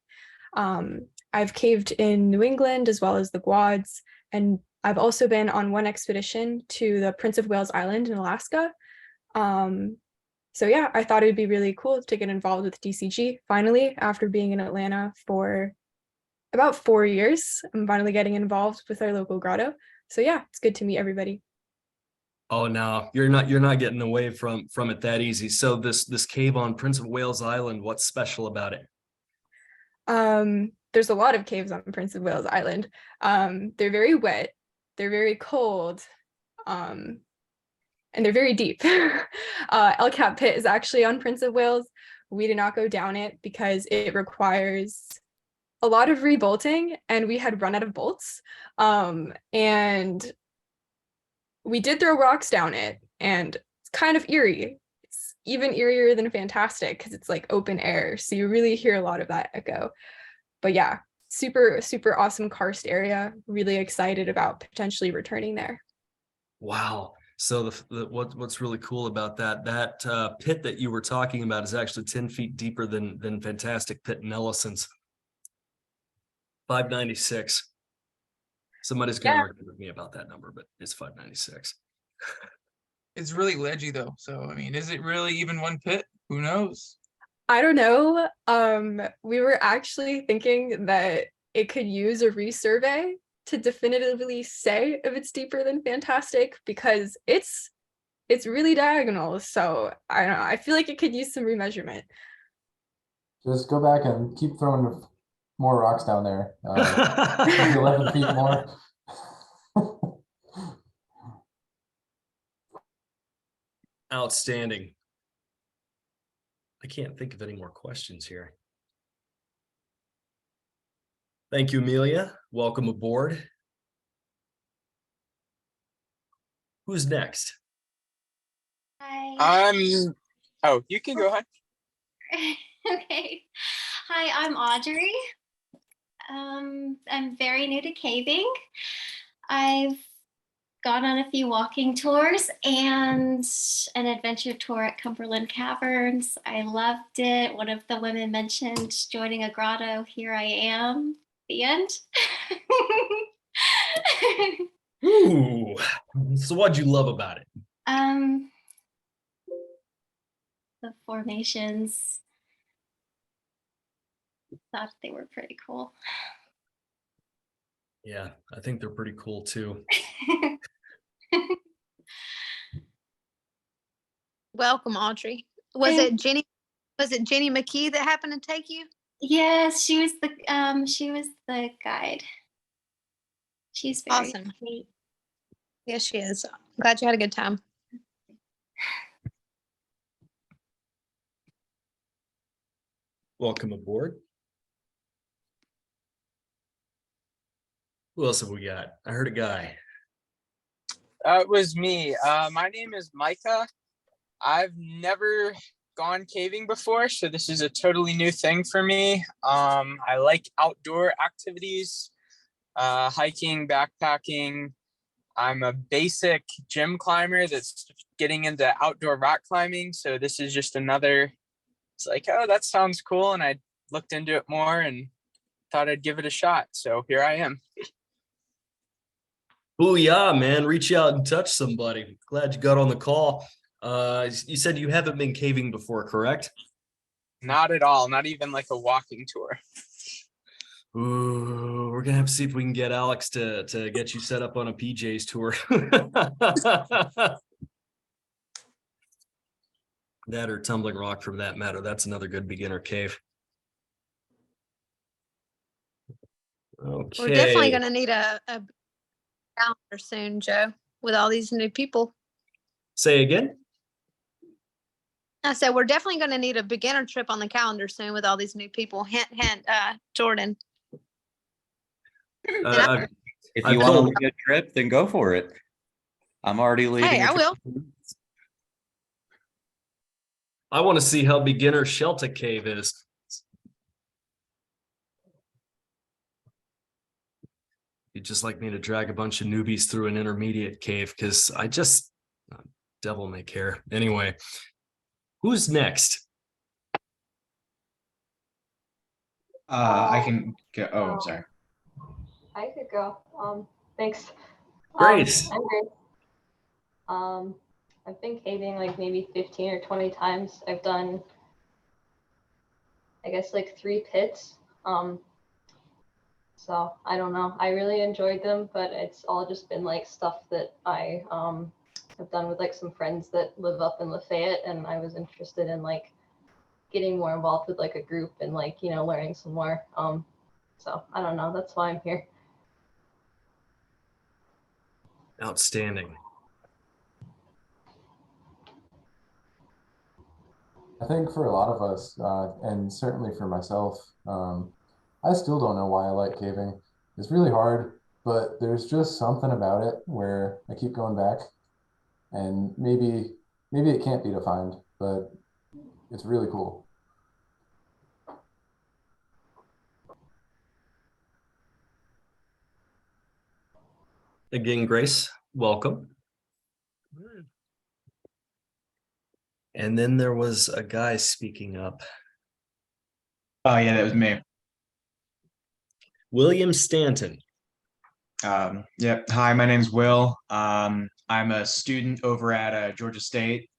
I've caved in New England as well as the Guads, and I've also been on one expedition to the Prince of Wales Island in Alaska. So yeah, I thought it'd be really cool to get involved with DCG finally after being in Atlanta for about 4 years. I'm finally getting involved with our local grotto. So yeah, it's good to meet everybody. Oh no, you're not getting away from it that easy. So this cave on Prince of Wales Island, what's special about it? There's a lot of caves on Prince of Wales Island. They're very wet, they're very cold, and they're very deep. El Cap Pit is actually on Prince of Wales. We did not go down it because it requires a lot of rebolting, and we had run out of bolts. And we did throw rocks down it, and it's kind of eerie. It's even eerier than Fantastic because it's like open air, so you really hear a lot of that echo. But yeah, super awesome karst area. Really excited about potentially returning there. Wow. So what's really cool about that pit that you were talking about is actually 10 feet deeper than Fantastic Pit in Ellison's. 596. Somebody's gonna argue with me about that number, but it's 596. It's really ledgy though. So, I mean, is it really even one pit? Who knows? I don't know. We were actually thinking that it could use a resurvey to definitively say if it's deeper than Fantastic, because it's really diagonal. So I don't know. I feel like it could use some remeasurement. Just go back and keep throwing more rocks down there. 11 feet more. Outstanding. I can't think of any more questions here. Thank you, Amelia. Welcome aboard. Who's next? Hi. Oh, you can go ahead. Okay. Hi, I'm Audrey. I'm very new to caving. I've gone on a few walking tours and an adventure tour at Cumberland Caverns. I loved it. One of the women mentioned joining a grotto. Here I am. The end. Ooh. So what'd you love about it? The formations. Thought they were pretty cool. Yeah, I think they're pretty cool too. Welcome, Audrey. Was it Jenny McKee that happened to take you? Yes, she was the guide. She's very Awesome. sweet. Yes, she is. Glad you had a good time. Welcome aboard. Who else have we got? I heard a guy. It was me. My name is Micah. I've never gone caving before, so this is a totally new thing for me. I like outdoor activities, hiking, backpacking. I'm a basic gym climber that's getting into outdoor rock climbing. So this is just another, it's like, oh, that sounds cool. And I looked into it more and thought I'd give it a shot. So here I am. Booyah, man. Reach out and touch somebody. Glad you got on the call. You said you haven't been caving before, correct? Not at all. Not even like a walking tour. Ooh, we're gonna have to see if we can get Alex to get you set up on a PJ's tour. That or Tumbling Rock, for that matter. That's another good beginner cave. Okay. We're definitely going to need a calendar soon, Joe, with all these new people. Say again? I said we're definitely going to need a beginner trip on the calendar soon with all these new people. Hint, hint, Jordan. If you want to lead a trip, then go for it. I'm already leading. Hey, I will. I want to see how beginner Shelter Cave is. You'd just like me to drag a bunch of newbies through an intermediate cave, because I just, devil may care. Anyway, who's next? I can go. Oh, I'm sorry. I could go. Thanks. Grace. I'm Grace. I've been caving like maybe 15 or 20 times. I've done, I guess, like 3 pits. So I don't know. I really enjoyed them, but it's all just been like stuff that I have done with like some friends that live up in Lafayette, and I was interested in like getting more involved with like a group and like, you know, learning some more. So I don't know. That's why I'm here. Outstanding. I think for a lot of us, and certainly for myself, I still don't know why I like caving. It's really hard, but there's just something about it where I keep going back, and maybe it can't be defined, but it's really cool. Again, Grace, welcome. And then there was a guy speaking up. Oh yeah, that was me. William Stanton. Yeah. Hi, my name's Will. I'm a student over at Georgia State.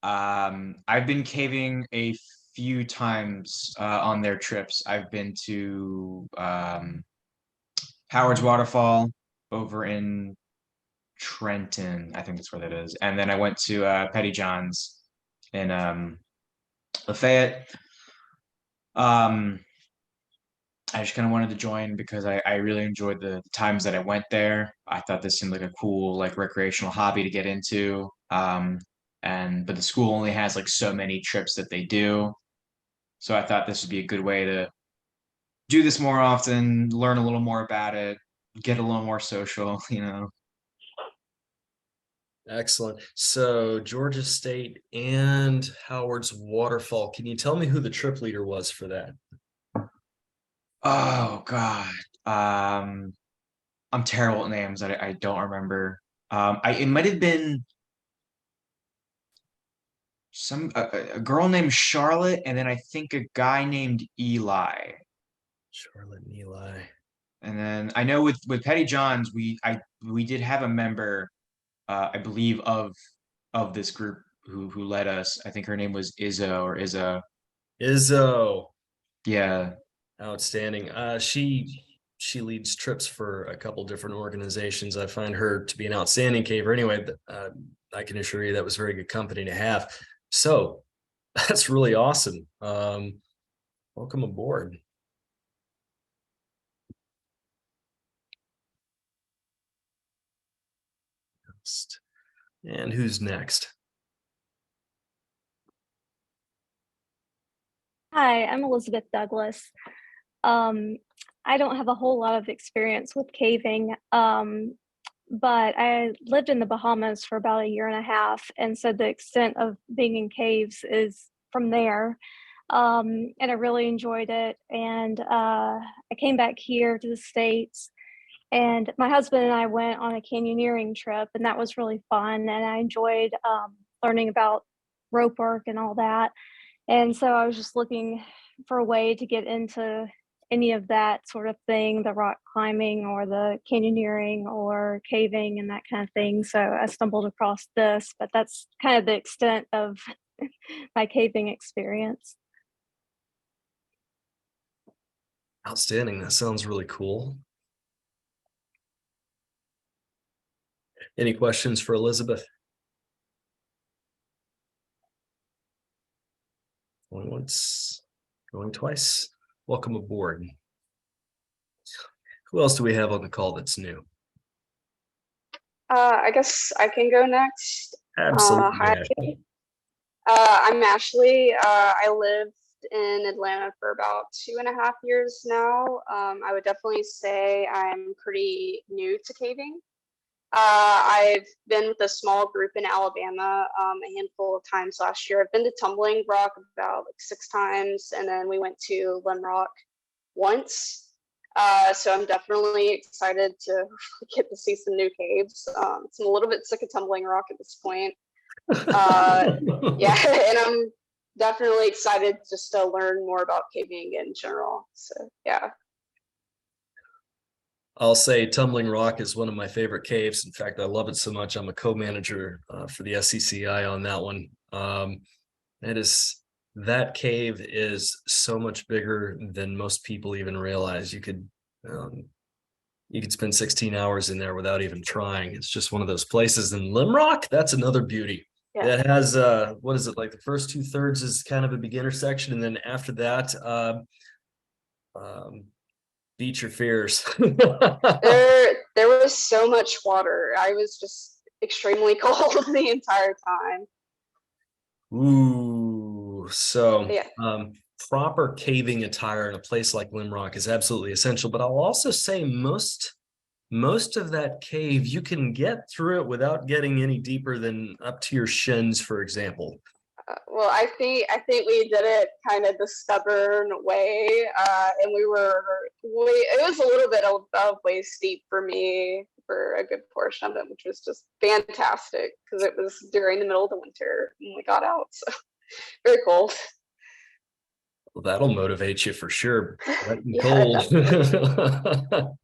I've been caving a few times on their trips. I've been to Howard's Waterfall over in Trenton. I think that's where that is. And then I went to Petty John's in Lafayette. I just kind of wanted to join because I really enjoyed the times that I went there. I thought this seemed like a cool like recreational hobby to get into. But the school only has like so many trips that they do. So I thought this would be a good way to do this more often, learn a little more about it, get a little more social, you know. Excellent. So Georgia State and Howard's Waterfall. Can you tell me who the trip leader was for that? Oh God. I'm terrible at names. I don't remember. It might have been a girl named Charlotte, and then I think a guy named Eli. Charlotte and Eli. And then I know with Petty John's, we did have a member, I believe of this group who led us. I think her name was Izzo or Izzo. Izzo. Yeah. Outstanding. She leads trips for a couple different organizations. I find her to be an outstanding caver. Anyway, I can assure you that was very good company to have. So that's really awesome. Welcome aboard. And who's next? Hi, I'm Elizabeth Douglas. I don't have a whole lot of experience with caving, but I lived in the Bahamas for about 1.5 years, and so the extent of being in caves is from there. And I really enjoyed it. And I came back here to the States, and my husband and I went on a canyoneering trip, and that was really fun. And I enjoyed learning about rope work and all that. And so I was just looking for a way to get into any of that sort of thing, the rock climbing or the canyoneering or caving and that kind of thing. So I stumbled across this, but that's kind of the extent of my caving experience. Outstanding. That sounds really cool. Any questions for Elizabeth? Going once, going twice. Welcome aboard. Who else do we have on the call that's new? I guess I can go next. Absolutely. Hi, Ashley. I'm Ashley. I lived in Atlanta for about 2.5 years now. I would definitely say I'm pretty new to caving. I've been with a small group in Alabama a handful of times last year. I've been to Tumbling Rock about like 6 times, and then we went to Limrock once. So I'm definitely excited to get to see some new caves. I'm a little bit sick of Tumbling Rock at this point. Yeah, and I'm definitely excited just to learn more about caving in general. So yeah. I'll say Tumbling Rock is one of my favorite caves. In fact, I love it so much. I'm a co-manager for the SCCI on that one. That cave is so much bigger than most people even realize. You could spend 16 hours in there without even trying. It's just one of those places. And Limrock, that's another beauty. Yeah. That has what is it, like the first 2/3 is kind of a beginner section, and then after that, beat your fears. There was so much water. I was just extremely cold the entire time. Ooh, so Yeah. Proper caving attire in a place like Limrock is absolutely essential. But I'll also say most of that cave, you can get through it without getting any deeper than up to your shins, for example. Well, I think we did it kind of the stubborn way, and it was a little bit above waist deep for me for a good portion of it, which was just fantastic because it was during the middle of the winter when we got out. So very cold. Well, that'll motivate you for sure. Wet and Yeah, cold.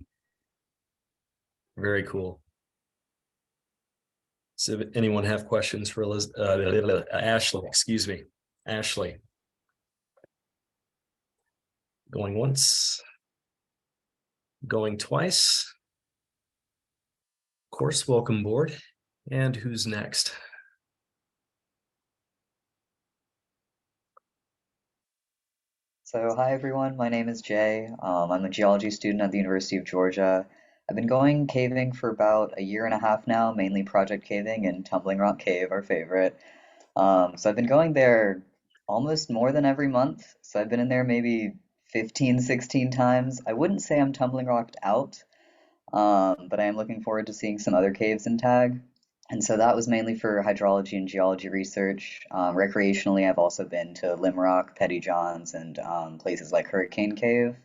Very cool. So anyone have questions for Ashley, excuse me, Ashley. Going once. Going twice. Of course, welcome board. And who's next? So hi everyone, my name is Jay. I'm a geology student at the University of Georgia. I've been going caving for about a year and a half now, mainly project caving and Tumbling Rock Cave, our favorite. So I've been going there almost more than every month. So I've been in there maybe 15, 16 times. I wouldn't say I'm tumbling rocked out, but I am looking forward to seeing some other caves in Tag. And so that was mainly for hydrology and geology research. Recreationally, I've also been to Limrock, Petty Johns, and places like Hurricane Cave.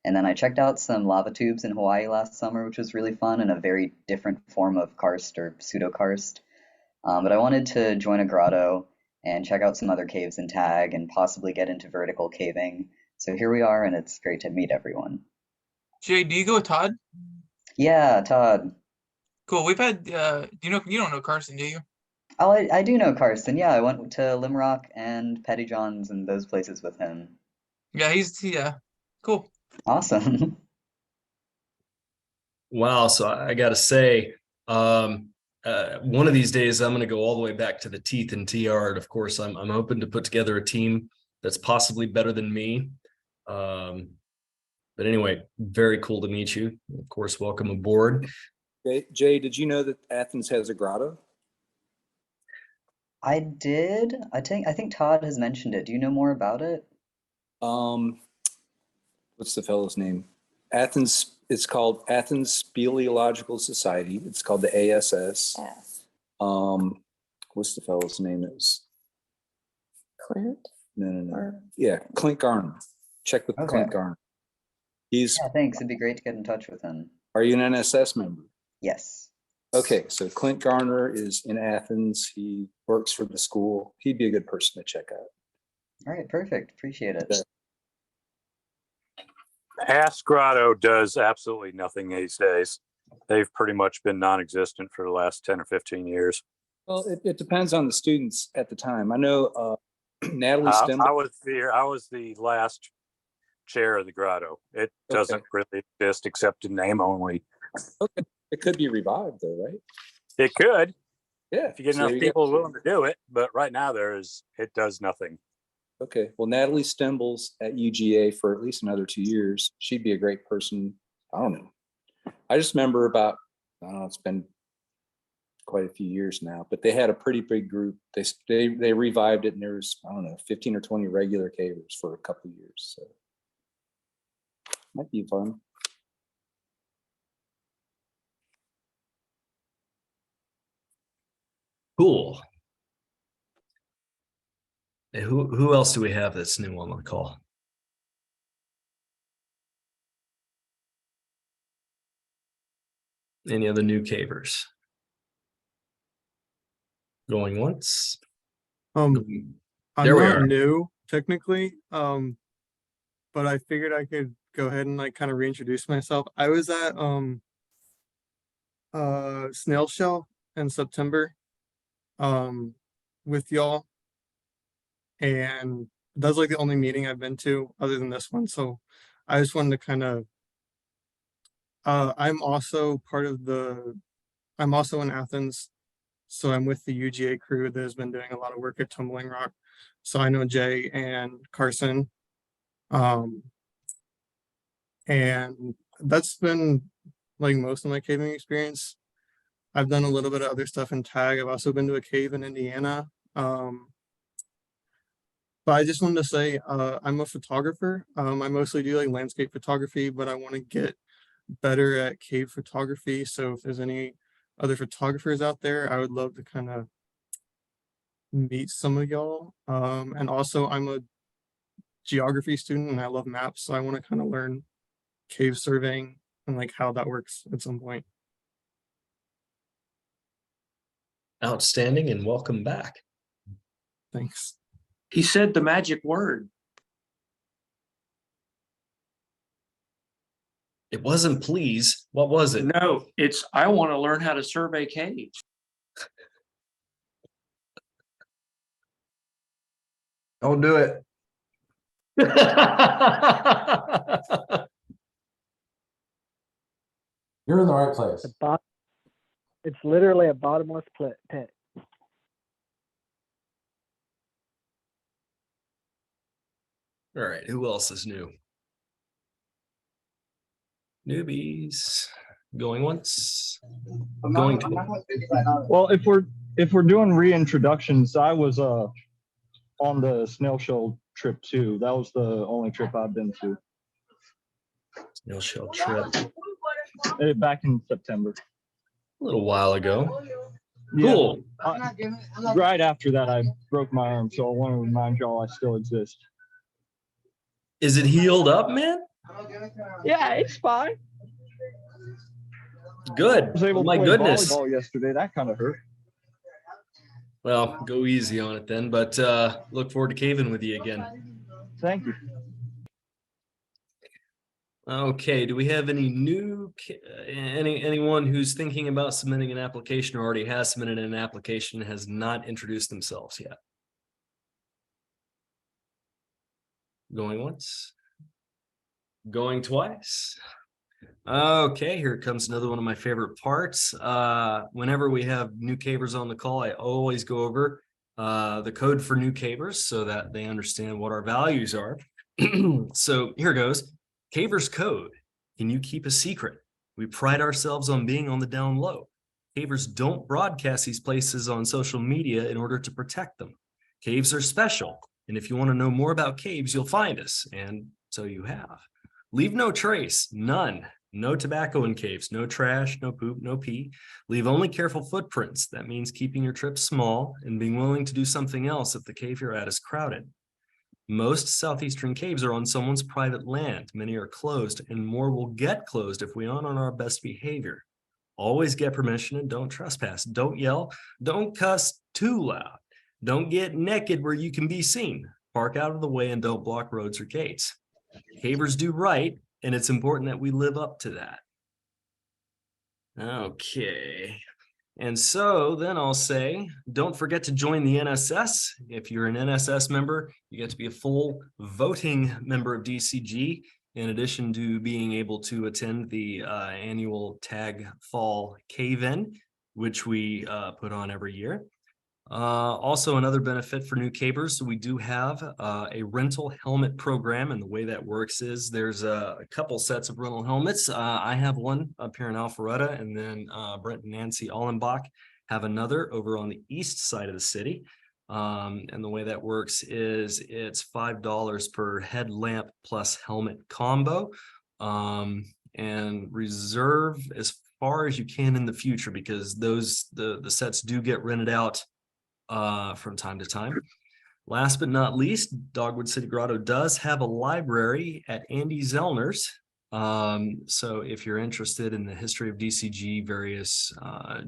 And then I checked out some lava tubes in Hawaii last summer, which was really fun and a very different form of karst or pseudo-karst. But I wanted to join a grotto and check out some other caves in Tag and possibly get into vertical caving. So here we are, and it's great to meet everyone. Jay, do you go with Todd? Yeah, Todd. Cool. We've had you don't know Carson, do you? Oh, I do know Carson. Yeah, I went to Limrock and Petty Johns and those places with him. Yeah, yeah. Cool. Awesome. Wow. So I got to say, one of these days I'm going to go all the way back to the teeth and tea art. Of course, I'm hoping to put together a team that's possibly better than me. But anyway, very cool to meet you. Of course, welcome aboard. Jay, did you know that Athens has a grotto? I did. I think Todd has mentioned it. Do you know more about it? What's the fellow's name? Athens. It's called Athens Speleological Society. It's called the ASS. Yes. What's the fellow's name? Is Clint? no. Or... Yeah, Clint Garner. Check with Clint Garner. Yeah, thanks. It'd be great to get in touch with him. Are you an NSS member? Yes. Okay, so Clint Garner is in Athens. He works for the school. He'd be a good person to check out. All right, perfect. Appreciate it. Ask Grotto does absolutely nothing these days. They've pretty much been non-existent for the last 10 or 15 years. Well, it depends on the students at the time. I know Natalie Stemble. I was the last chair of the Grotto. It doesn't really exist except in name only. Okay, it could be revived though, right? It could. Yeah. If you get enough people willing to do it, but right now it does nothing. Okay, well, Natalie Stembles at UGA for at least another 2 years. She'd be a great person. I don't know. I just remember about, I don't know, it's been quite a few years now, but they had a pretty big group. They revived it, and there was, I don't know, 15 or 20 regular cavers for a couple of years. So might be fun. Cool. Hey, who else do we have that's new on the call? Any other new cavers? Going once? I'm There we not are. new technically, but I figured I could go ahead and like kind of reintroduce myself. I was at Snail Shell in September with y'all, and that's like the only meeting I've been to other than this one. So I just wanted to kind of I'm also in Athens, so I'm with the UGA crew that has been doing a lot of work at Tumbling Rock. So I know Jay and Carson, and that's been like most of my caving experience. I've done a little bit of other stuff in Tag. I've also been to a cave in Indiana. But I just wanted to say I'm a photographer. I mostly do like landscape photography, but I want to get better at cave photography. So if there's any other photographers out there, I would love to kind of meet some of y'all. And also I'm a geography student and I love maps. So I want to kind of learn cave surveying and like how that works at some point. Outstanding, and welcome back. Thanks. He said the magic word. It wasn't please. What was it? No, it's I want to learn how to survey caves. Don't do it. You're in the right place. It's literally a bottomless pit. All right, who else is new? Newbies. Going once. Going twice. Well, if we're doing reintroductions, I was on the snail shell trip too. That was the only trip I've been to. Snail shell trip. Back in September. A little while ago. Yeah. Cool. Right after that, I broke my arm, so I want to remind y'all I still exist. Is it healed up, man? Yeah, it's fine. Good. I was able My to play goodness. volleyball yesterday. That kind of hurt. Well, go easy on it then, but look forward to caving with you again. Thank you. Okay, do we have any new anyone who's thinking about submitting an application or already has submitted an application and has not introduced themselves yet? Going once? Going twice? Okay, here comes another one of my favorite parts. Whenever we have new cavers on the call, I always go over the code for new cavers so that they understand what our values are. So here goes. Cavers code. Can you keep a secret? We pride ourselves on being on the down low. Cavers don't broadcast these places on social media in order to protect them. Caves are special, and if you want to know more about caves, you'll find us, and so you have. Leave no trace, none. No tobacco in caves, no trash, no poop, no pee. Leave only careful footprints. That means keeping your trip small and being willing to do something else if the cave you're at is crowded. Most southeastern caves are on someone's private land. Many are closed, and more will get closed if we aren't on our best behavior. Always get permission and don't trespass. Don't yell. Don't cuss too loud. Don't get naked where you can be seen. Park out of the way and don't block roads or gates. Cavers do right, and it's important that we live up to that. Okay. And so then I'll say, don't forget to join the NSS. If you're an NSS member, you get to be a full voting member of DCG, in addition to being able to attend the annual Tag Fall Cave-In, which we put on every year. Also, another benefit for new cavers, we do have a rental helmet program, and the way that works is there's a couple sets of rental helmets. I have one up here in Alpharetta, and then Brent and Nancy Allenbach have another over on the east side of the city. And the way that works is it's $5 per headlamp plus helmet combo, and reserve as far as you can in the future, because the sets do get rented out from time to time. Last but not least, Dogwood City Grotto does have a library at Andy Zellner's. So if you're interested in the history of DCG, various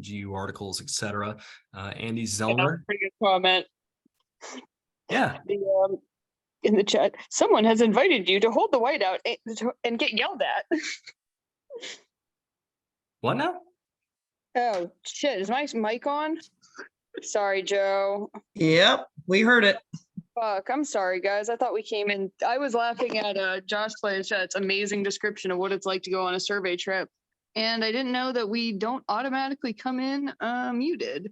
GU articles, etc., Andy Zellner. Pretty good comment. Yeah. In the chat, someone has invited you to hold the whiteout and get yelled at. What now? Oh shit! Is my mic on? Sorry, Joe. Yep, we heard it. Fuck, I'm sorry, guys. I thought we came in. I was laughing at Josh Blanchett's amazing description of what it's like to go on a survey trip. And I didn't know that we don't automatically come in muted.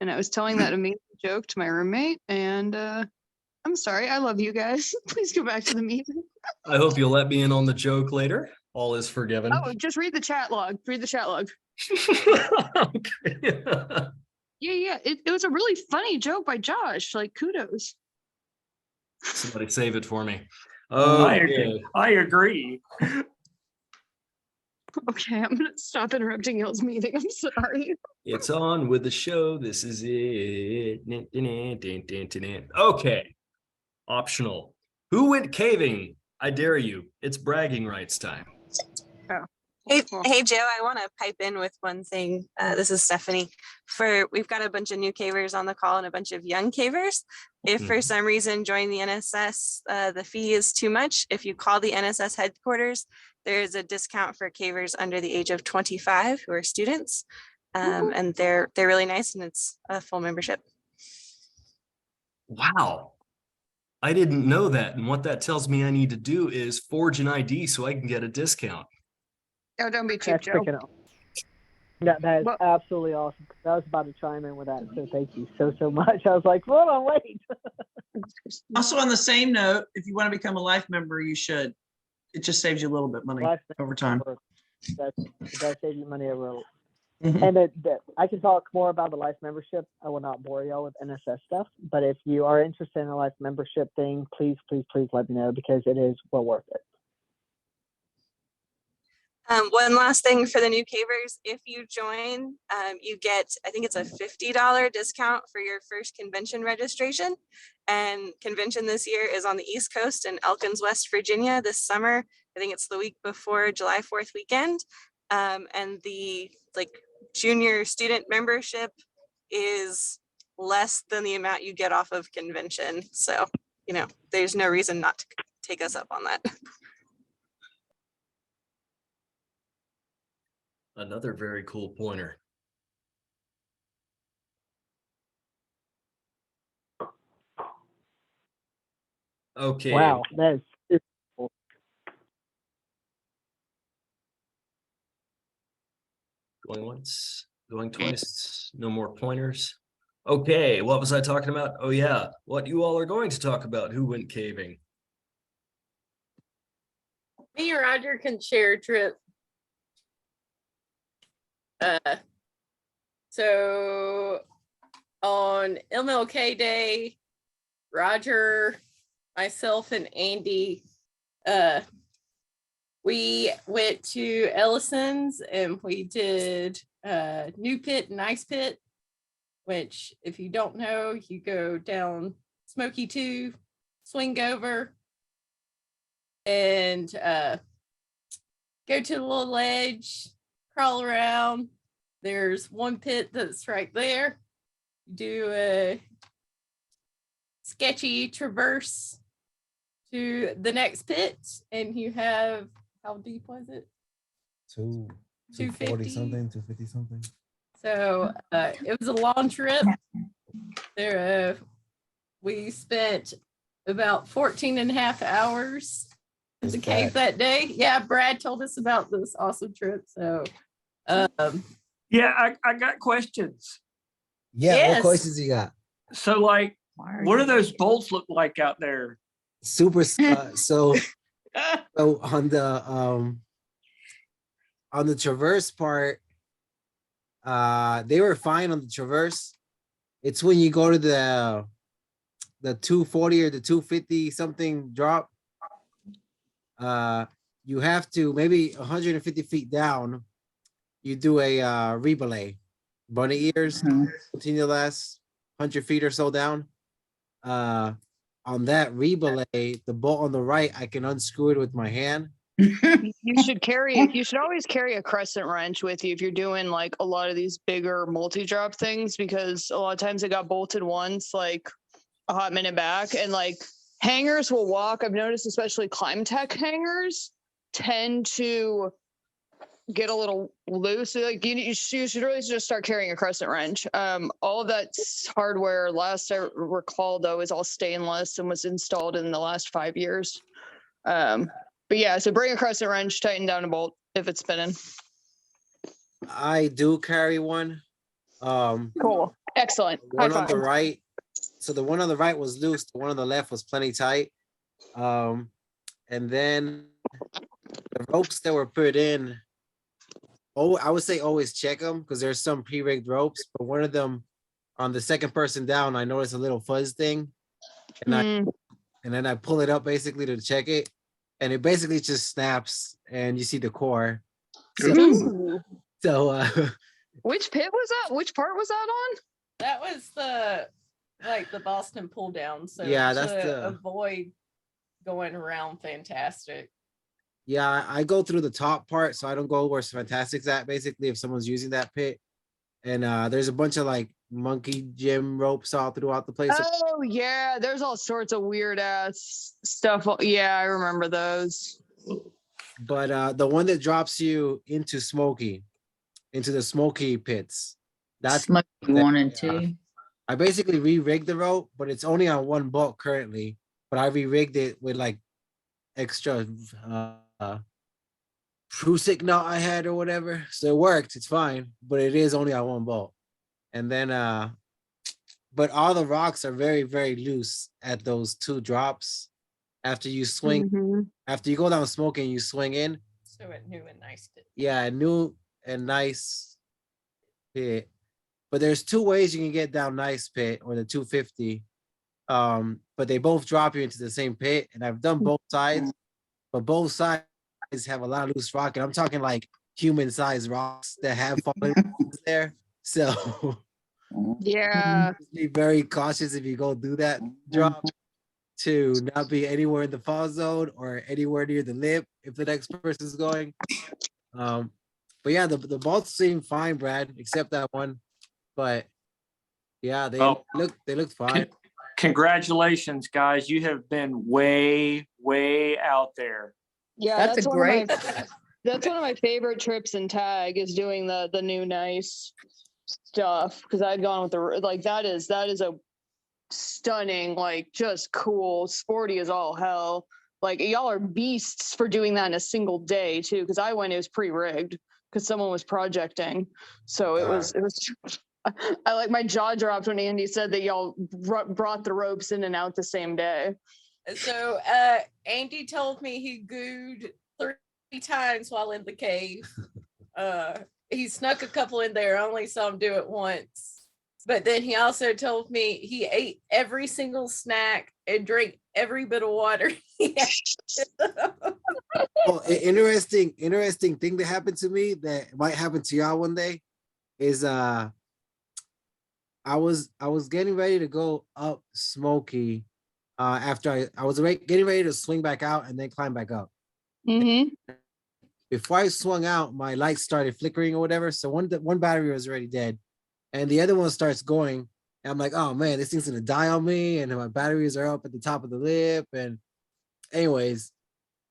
And I was telling that amazing joke to my roommate. And I'm sorry. I love you guys. Please go back to the meeting. I hope you'll let me in on the joke later. All is forgiven. Oh, just read the chat log. Read the chat log. Okay. Yeah. It was a really funny joke by Josh. Like, kudos. Somebody save it for me. I agree. Okay, I'm gonna stop interrupting y'all's meeting. I'm sorry. It's on with the show. This is it. Okay. Optional. Who went caving? I dare you. It's bragging rights time. Oh. Hey, Joe, I want to pipe in with one thing. This is Stephanie. We've got a bunch of new cavers on the call and a bunch of young cavers. If for some reason joining the NSS, the fee is too much, if you call the NSS headquarters, there's a discount for cavers under the age of 25 who are students. And they're really nice and it's a full membership. Wow. I didn't know that. And what that tells me I need to do is forge an ID so I can get a discount. Oh, don't be cheap, That's Joe. freaking awesome. That is absolutely awesome. I was about to chime in with that, so thank you so much. I was like, hold on, wait. Also, on the same note, if you want to become a life member, you should. It just saves you a little bit of money over time. That does save you money over. Mhm. And I can talk more about the life membership. I will not bore y'all with NSS stuff, but if you are interested in a life membership thing, please let me know because it is well worth it. One last thing for the new cavers, if you join, you get, I think it's a $50 discount for your first convention registration. And convention this year is on the East Coast in Elkins, West Virginia this summer. I think it's the week before July 4th weekend. And the junior student membership is less than the amount you get off of convention. So, there's no reason not to take us up on that. Another very cool pointer. Okay. Wow, that is super cool. Going once, going twice, no more pointers. Okay, what was I talking about? Oh yeah, what you all are going to talk about, who went caving. Me and Roger can share a trip. So on MLK Day, Roger, myself, and Andy, we went to Ellison's and we did New Pit and Ice Pit, which if you don't know, you go down Smoky 2, swing over, and go to the little ledge, crawl around. There's one pit that's right there. Do a sketchy traverse to the next pit, and you have, how deep was it? 240 something, 250 something. So it was a long trip. There, we spent about 14 and a half hours in the cave that day. Yeah, Brad told us about this awesome trip. So yeah, I got questions. Yeah, yes. What questions you got? So what do those bolts look like out there? Super so on the traverse part, they were fine on the traverse. It's when you go to the 240 or the 250 something drop, you have to maybe 150 feet down, you do a rebelay, bunny ears, continue the last 100 feet or so down. On that rebelay, the bolt on the right, I can unscrew it with my hand. You should always carry a crescent wrench with you if you're doing like a lot of these bigger multi-drop things, because a lot of times it got bolted once like a hot minute back, and like hangers will walk. I've noticed especially Climb Tech hangers tend to get a little loose. So, like you should really just start carrying a crescent wrench. All of that hardware, last I recall though, is all stainless and was installed in the last 5 years. But yeah, so bring a crescent wrench, tighten down a bolt if it's spinning. I do carry one. Cool. Excellent. One on the right. So the one on the right was loose. The one on the left was plenty tight. And then the ropes that were put in, I would say always check them because there's some pre-rigged ropes, but one of them on the second person down, I noticed a little fuzz thing. And then I pull it up basically to check it. And it basically just snaps and you see the core. So which pit was that? Which part was that on? That was the Boston pull down. So yeah, to that's the avoid going around fantastic. Yeah, I go through the top part, so I don't go where Fantastic's at. Basically, if someone's using that pit, and there's a bunch of like monkey gym ropes all throughout the place. Oh yeah, there's all sorts of weird ass stuff. Yeah, I remember those. But the one that drops you into the smoky pits, that's Smoky that, 1 and 2. I basically re-rigged the rope, but it's only on one bolt currently. But I re-rigged it with like extra Prusik knot I had or whatever. So it worked, it's fine, but it is only on one bolt. And then but all the rocks are very, very loose at those 2 drops. After you swing, after you go down smoking, you swing in. So it new and nice. Yeah, new and nice pit. But there's 2 ways you can get down nice pit or the 250. But they both drop you into the same pit. And I've done both sides, but both sides have a lot of loose rock. And I'm talking like human-sized rocks that have fallen there. So yeah, be very cautious if you go do that drop to not be anywhere in the fall zone or anywhere near the lip if the next person's going. But yeah, the bolts seem fine, Brad, except that one. But yeah, they looked fine. Congratulations, guys. You have been way out there. Yeah, that's one of my favorite trips in tag is doing the new nice stuff because I'd gone with the like that is a stunning, like just cool, sporty as all hell. Like y'all are beasts for doing that in a single day too. Because I went, it was pre-rigged because someone was projecting, so it was. I like my jaw dropped when Andy said that y'all brought the ropes in and out the same day. So Andy told me he gooed 3 times while in the cave. He snuck a couple in there. I only saw him do it once. But then he also told me he ate every single snack and drank every bit of water. Well, interesting thing that happened to me that might happen to y'all one day is I was getting ready to go up Smoky after I was getting ready to swing back out and then climb back up. Before I swung out, my lights started flickering or whatever. So one battery was already dead. And the other one starts going. And I'm like, oh man, this thing's gonna die on me. And my batteries are up at the top of the lip. And anyways,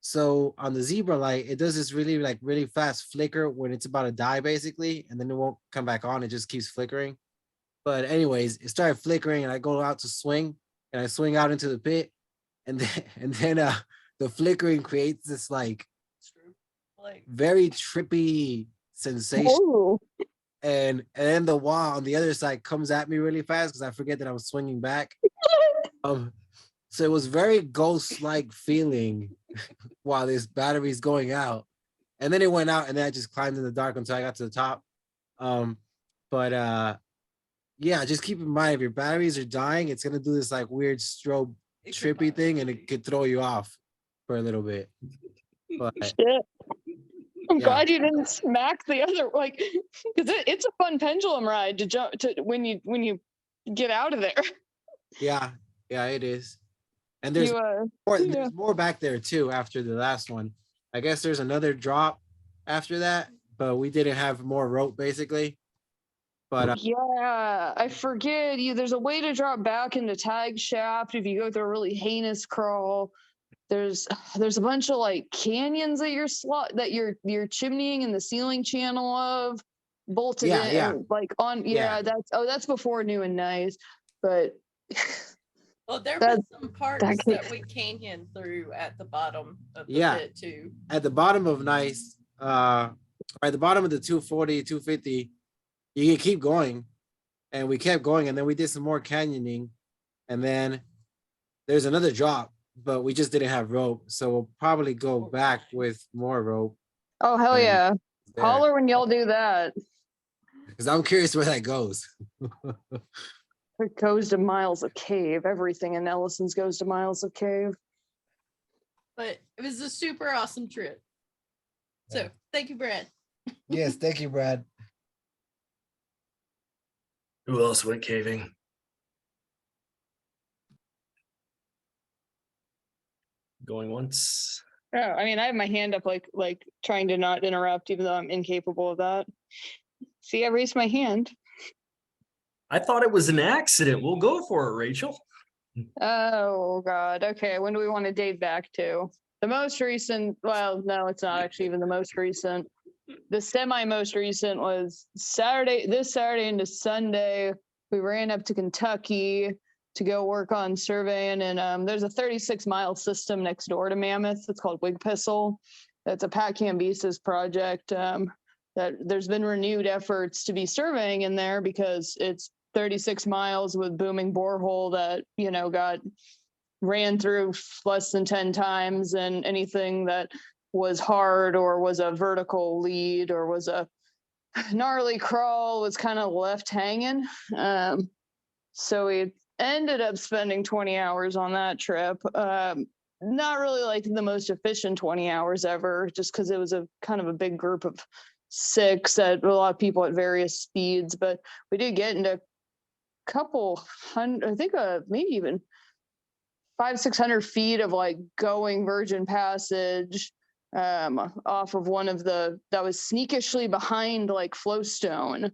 so on the zebra light, it does this really fast flicker when it's about to die, basically, and then it won't come back on. It just keeps flickering. But anyways, it started flickering, and I go out to swing, and I swing out into the pit, and then the flickering creates this like very trippy sensation. Ooh. And then the wall on the other side comes at me really fast because I forget that I was swinging back. So it was very ghost-like feeling while this battery's going out. And then it went out, and then I just climbed in the dark until I got to the top. Yeah, just keep in mind, if your batteries are dying, it's gonna do this like weird strobe trippy thing, and it could throw you off for a little bit. But shit. I'm glad you didn't smack the other, like, because it's a fun pendulum ride to jump to when you get out of there. Yeah, it is. And there's there's more back there too after the last one. I guess there's another drop after that, but we didn't have more rope basically. But yeah, I forget you. There's a way to drop back into tag shaft if you go through a really heinous crawl. There's a bunch of like canyons that you're chimneying in the ceiling channel of bolted in like on that's before new and nice, but well, there were some parts that we canyon through at the bottom of the pit too. At the bottom of nice, at the bottom of the 240, 250, you can keep going, and we kept going, and then we did some more canyoning, and then there's another drop. But we just didn't have rope, so we'll probably go back with more rope. Oh hell yeah! Holler when y'all do that. Because I'm curious where that goes. It goes to miles of cave. Everything in Ellison's goes to miles of cave. But it was a super awesome trip. So thank you, Brad. Yes, thank you, Brad. Who else went caving? Going once. Oh, I mean, I have my hand up, like trying to not interrupt, even though I'm incapable of that. See, I raised my hand. I thought it was an accident. We'll go for it, Rachel. Oh God. Okay. When do we want to date back to? The most recent, well, no, it's not actually even the most recent. The most recent was this Saturday into Sunday. We ran up to Kentucky to go work on surveying, and there's a 36-mile system next door to Mammoth. It's called Wigpissel. That's a Pat Cambyses project. That there's been renewed efforts to be surveying in there because it's 36 miles with booming borehole that, got ran through less than 10 times, and anything that was hard or was a vertical lead or was a gnarly crawl was kind of left hanging. So we ended up spending 20 hours on that trip. Not really like the most efficient 20 hours ever, just because it was a kind of a big group of 6 at a lot of people at various speeds, but we did get into a couple hundred, I think maybe even 500-600 feet of like going virgin passage off of one of that was sneakishly behind like flowstone,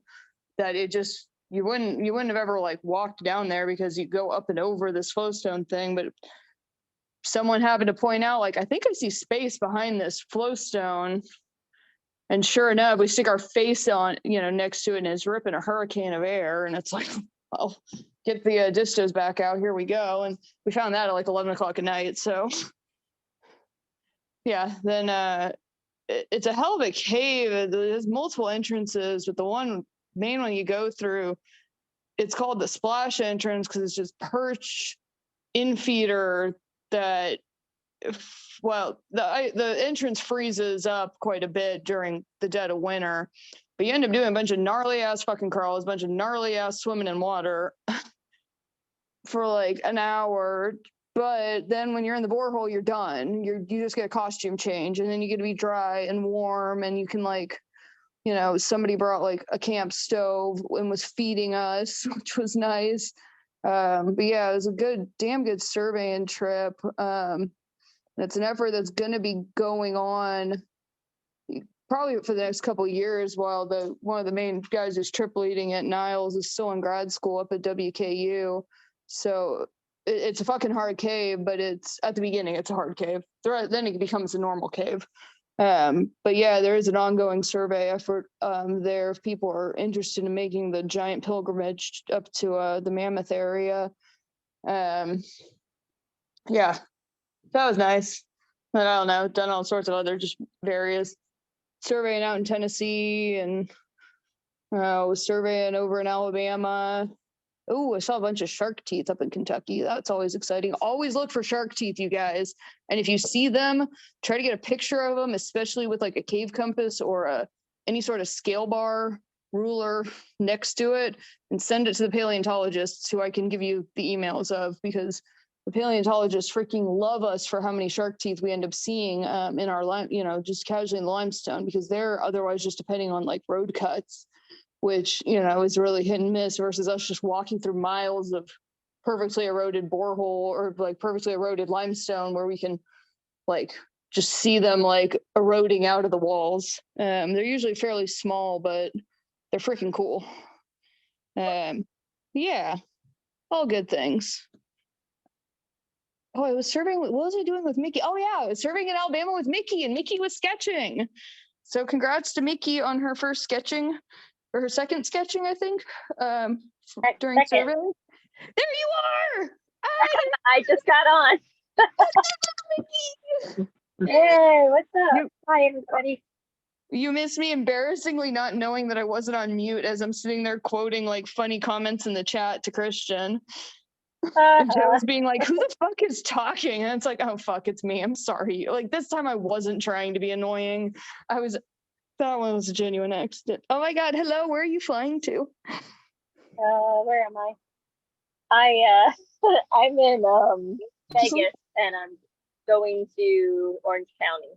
that it just you wouldn't have ever like walked down there because you go up and over this flowstone thing, but someone happened to point out, like, I think I see space behind this flowstone. And sure enough, we stick our face on, next to it, and it's ripping a hurricane of air. And it's like, well, get the distos back out. Here we go. And we found that at like 11 o'clock at night. So yeah, then it's a hell of a cave. There's multiple entrances, but the main one you go through, it's called the splash entrance because it's just perch in feeder that, well, the entrance freezes up quite a bit during the dead of winter, but you end up doing a bunch of gnarly ass fucking crawls, a bunch of gnarly ass swimming in water for like an hour. But then when you're in the borehole, you're done. You just get a costume change, and then you get to be dry and warm, and you can like, somebody brought like a camp stove and was feeding us, which was nice. But yeah, it was a damn good surveying trip. It's an effort that's going to be going on probably for the next couple of years while one of the main guys who's trip leading it, Niles, is still in grad school up at WKU. So it's a fucking hard cave, but it's at the beginning, it's a hard cave. Then it becomes a normal cave. But yeah, there is an ongoing survey effort there if people are interested in making the giant pilgrimage up to the Mammoth area. Yeah. That was nice. But I don't know, done all sorts of other just various surveying out in Tennessee, and was surveying over in Alabama. Oh, I saw a bunch of shark teeth up in Kentucky. That's always exciting. Always look for shark teeth, you guys. And if you see them, try to get a picture of them, especially with like a cave compass or any sort of scale bar ruler next to it, and send it to the paleontologists who I can give you the emails of, because the paleontologists freaking love us for how many shark teeth we end up seeing in our just casually in the limestone, because they're otherwise just depending on like road cuts, which, is really hit and miss, versus us just walking through miles of perfectly eroded borehole or like perfectly eroded limestone where we can like just see them like eroding out of the walls. They're usually fairly small, but they're freaking cool. Yeah, all good things. Oh, I was surveying. What was I doing with Mickey? Oh yeah, I was surveying in Alabama with Mickey, and Mickey was sketching. So congrats to Mickey on her first sketching, or her second sketching, I think, during survey. There you are! I just got on. Hey, what's up? Hi, everybody. You missed me embarrassingly not knowing that I wasn't on mute as I'm sitting there quoting like funny comments in the chat to Christian. And Joe was being like, who the fuck is talking? And it's like, oh, fuck, it's me. I'm sorry. Like this time I wasn't trying to be annoying. That one was a genuine accident. Oh my God. Hello. Where are you flying to? Where am I? I'm in Vegas, and I'm going to Orange County.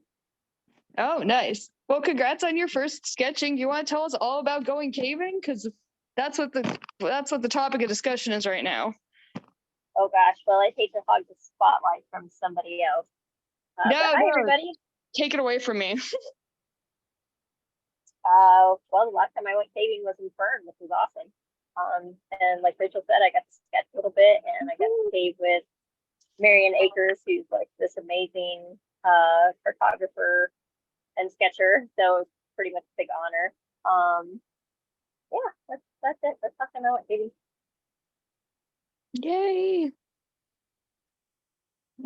Oh, nice. Well, congrats on your first sketching. You want to tell us all about going caving? Because that's what the topic of discussion is right now. Oh gosh, well, I'd hate to hog the spotlight from somebody else. No, Hi, no, everybody. take it away from me. Well, the last time I went caving was in Fern, which was awesome. And like Rachel said, I got to sketch a little bit, and I got to cave with Marion Akers, who's like this amazing cartographer and sketcher. So it's pretty much a big honor. Yeah, that's it. That's not gonna know what caving. Yay.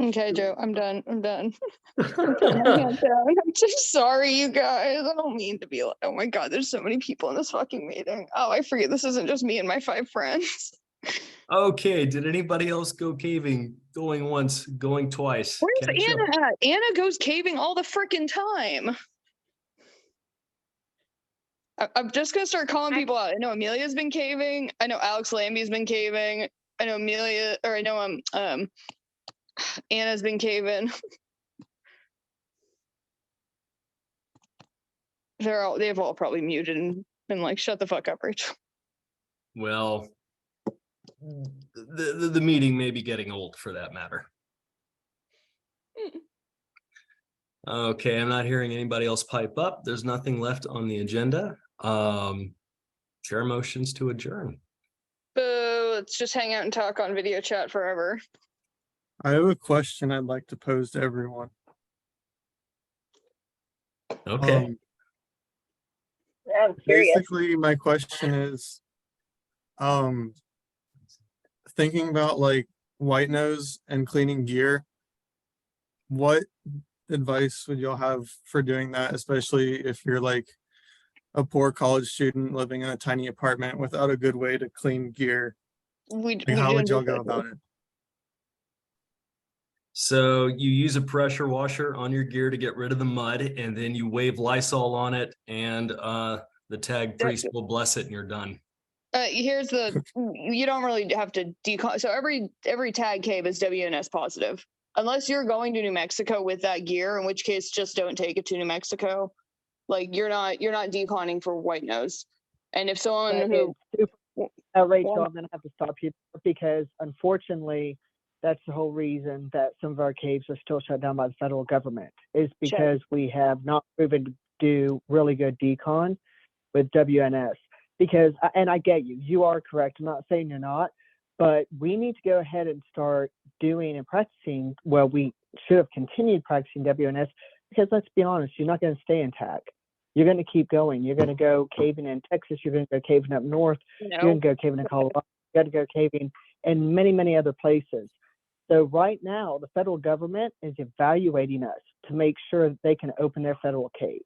Okay, Joe, I'm done. I'm done. I'm putting my hand down. I'm just sorry, you guys. I don't mean to be like, oh my God, there's so many people in this fucking meeting. Oh, I forget this isn't just me and my 5 friends. Okay, did anybody else go caving? Going once, going twice? Where's Can't show. Anna at? Anna goes caving all the freaking time. I'm just gonna start calling people out. I know Amelia's been caving. I know Alex Lambie's been caving. I know Anna's been caving. They've all probably muted and been like, shut the fuck up, Rachel. Well, the meeting may be getting old for that matter. Okay, I'm not hearing anybody else pipe up. There's nothing left on the agenda. Chair motions to adjourn. Boo, let's just hang out and talk on video chat forever. I have a question I'd like to pose to everyone. Okay. Yeah, I'm curious. Basically, my question is, thinking about like white nose and cleaning gear, what advice would y'all have for doing that, especially if you're like a poor college student living in a tiny apartment without a good way to clean gear? How would y'all go about it? So you use a pressure washer on your gear to get rid of the mud, and then you wave Lysol on it, and the tag priest will bless it, and you're done. Here's the, you don't really have to so every tag cave is WNS positive. Unless you're going to New Mexico with that gear, in which case just don't take it to New Mexico. Like you're not deconning for white nose. And if someone who Rachel, I'm gonna have to stop you because unfortunately that's the whole reason that some of our caves are still shut down by the federal government is because we have not proven to do really good decon with WNS. Because, and I get you, you are correct. I'm not saying you're not, but we need to go ahead and start doing and practicing. Well, we should have continued practicing WNS because let's be honest, you're not going to stay in tag. You're going to keep going. You're going to go caving in Texas. You're going to go caving up north. You're going to go caving in Colorado. You got to go caving in many, many other places. So right now, the federal government is evaluating us to make sure that they can open their federal caves.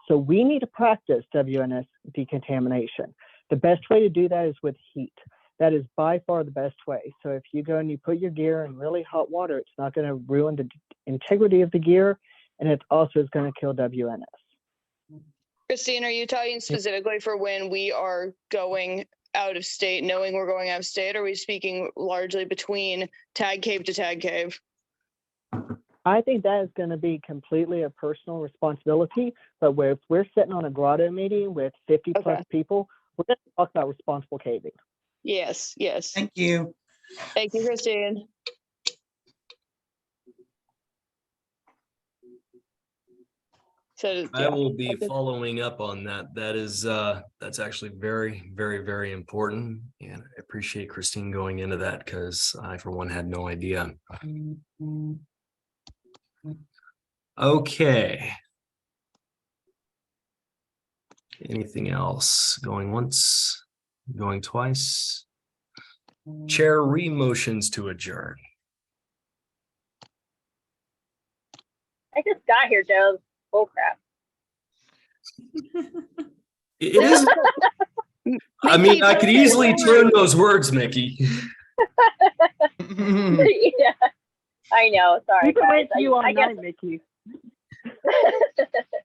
So we need to practice WNS decontamination. The best way to do that is with heat. That is by far the best way. So if you go and you put your gear in really hot water, it's not going to ruin the integrity of the gear, and it also is going to kill WNS. Christine, are you talking specifically for when we are going out of state, knowing we're going out of state? Or are we speaking largely between tag cave to tag cave? I think that is going to be completely a personal responsibility. But if we're sitting on a grotto meeting with 50 plus people, we're going to talk about responsible caving. Yes, yes. Thank you. Thank you, Christine. So I will be following up on that. That is that's actually very, very, very important. And I appreciate Christine going into that because I, for one, had no idea. Okay. Anything else? Going once, going twice. Chair re-motions to adjourn. I just got here, Joe. Bull crap. It is. I mean, I could easily turn those words, Mickey. Yeah, I know. Sorry, guys. I guess. Mickey.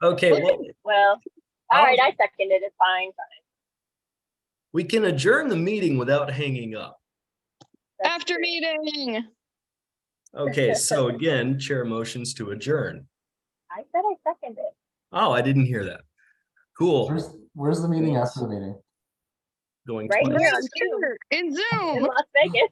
Okay. Well, all right. I seconded it. Fine. We can adjourn the meeting without hanging up. After meeting. Okay, so again, chair motions to adjourn. I said I seconded. Oh, I didn't hear that. Cool. Where's the meeting after the meeting? Going right twice. here on Zoom. In Zoom. In Las Vegas.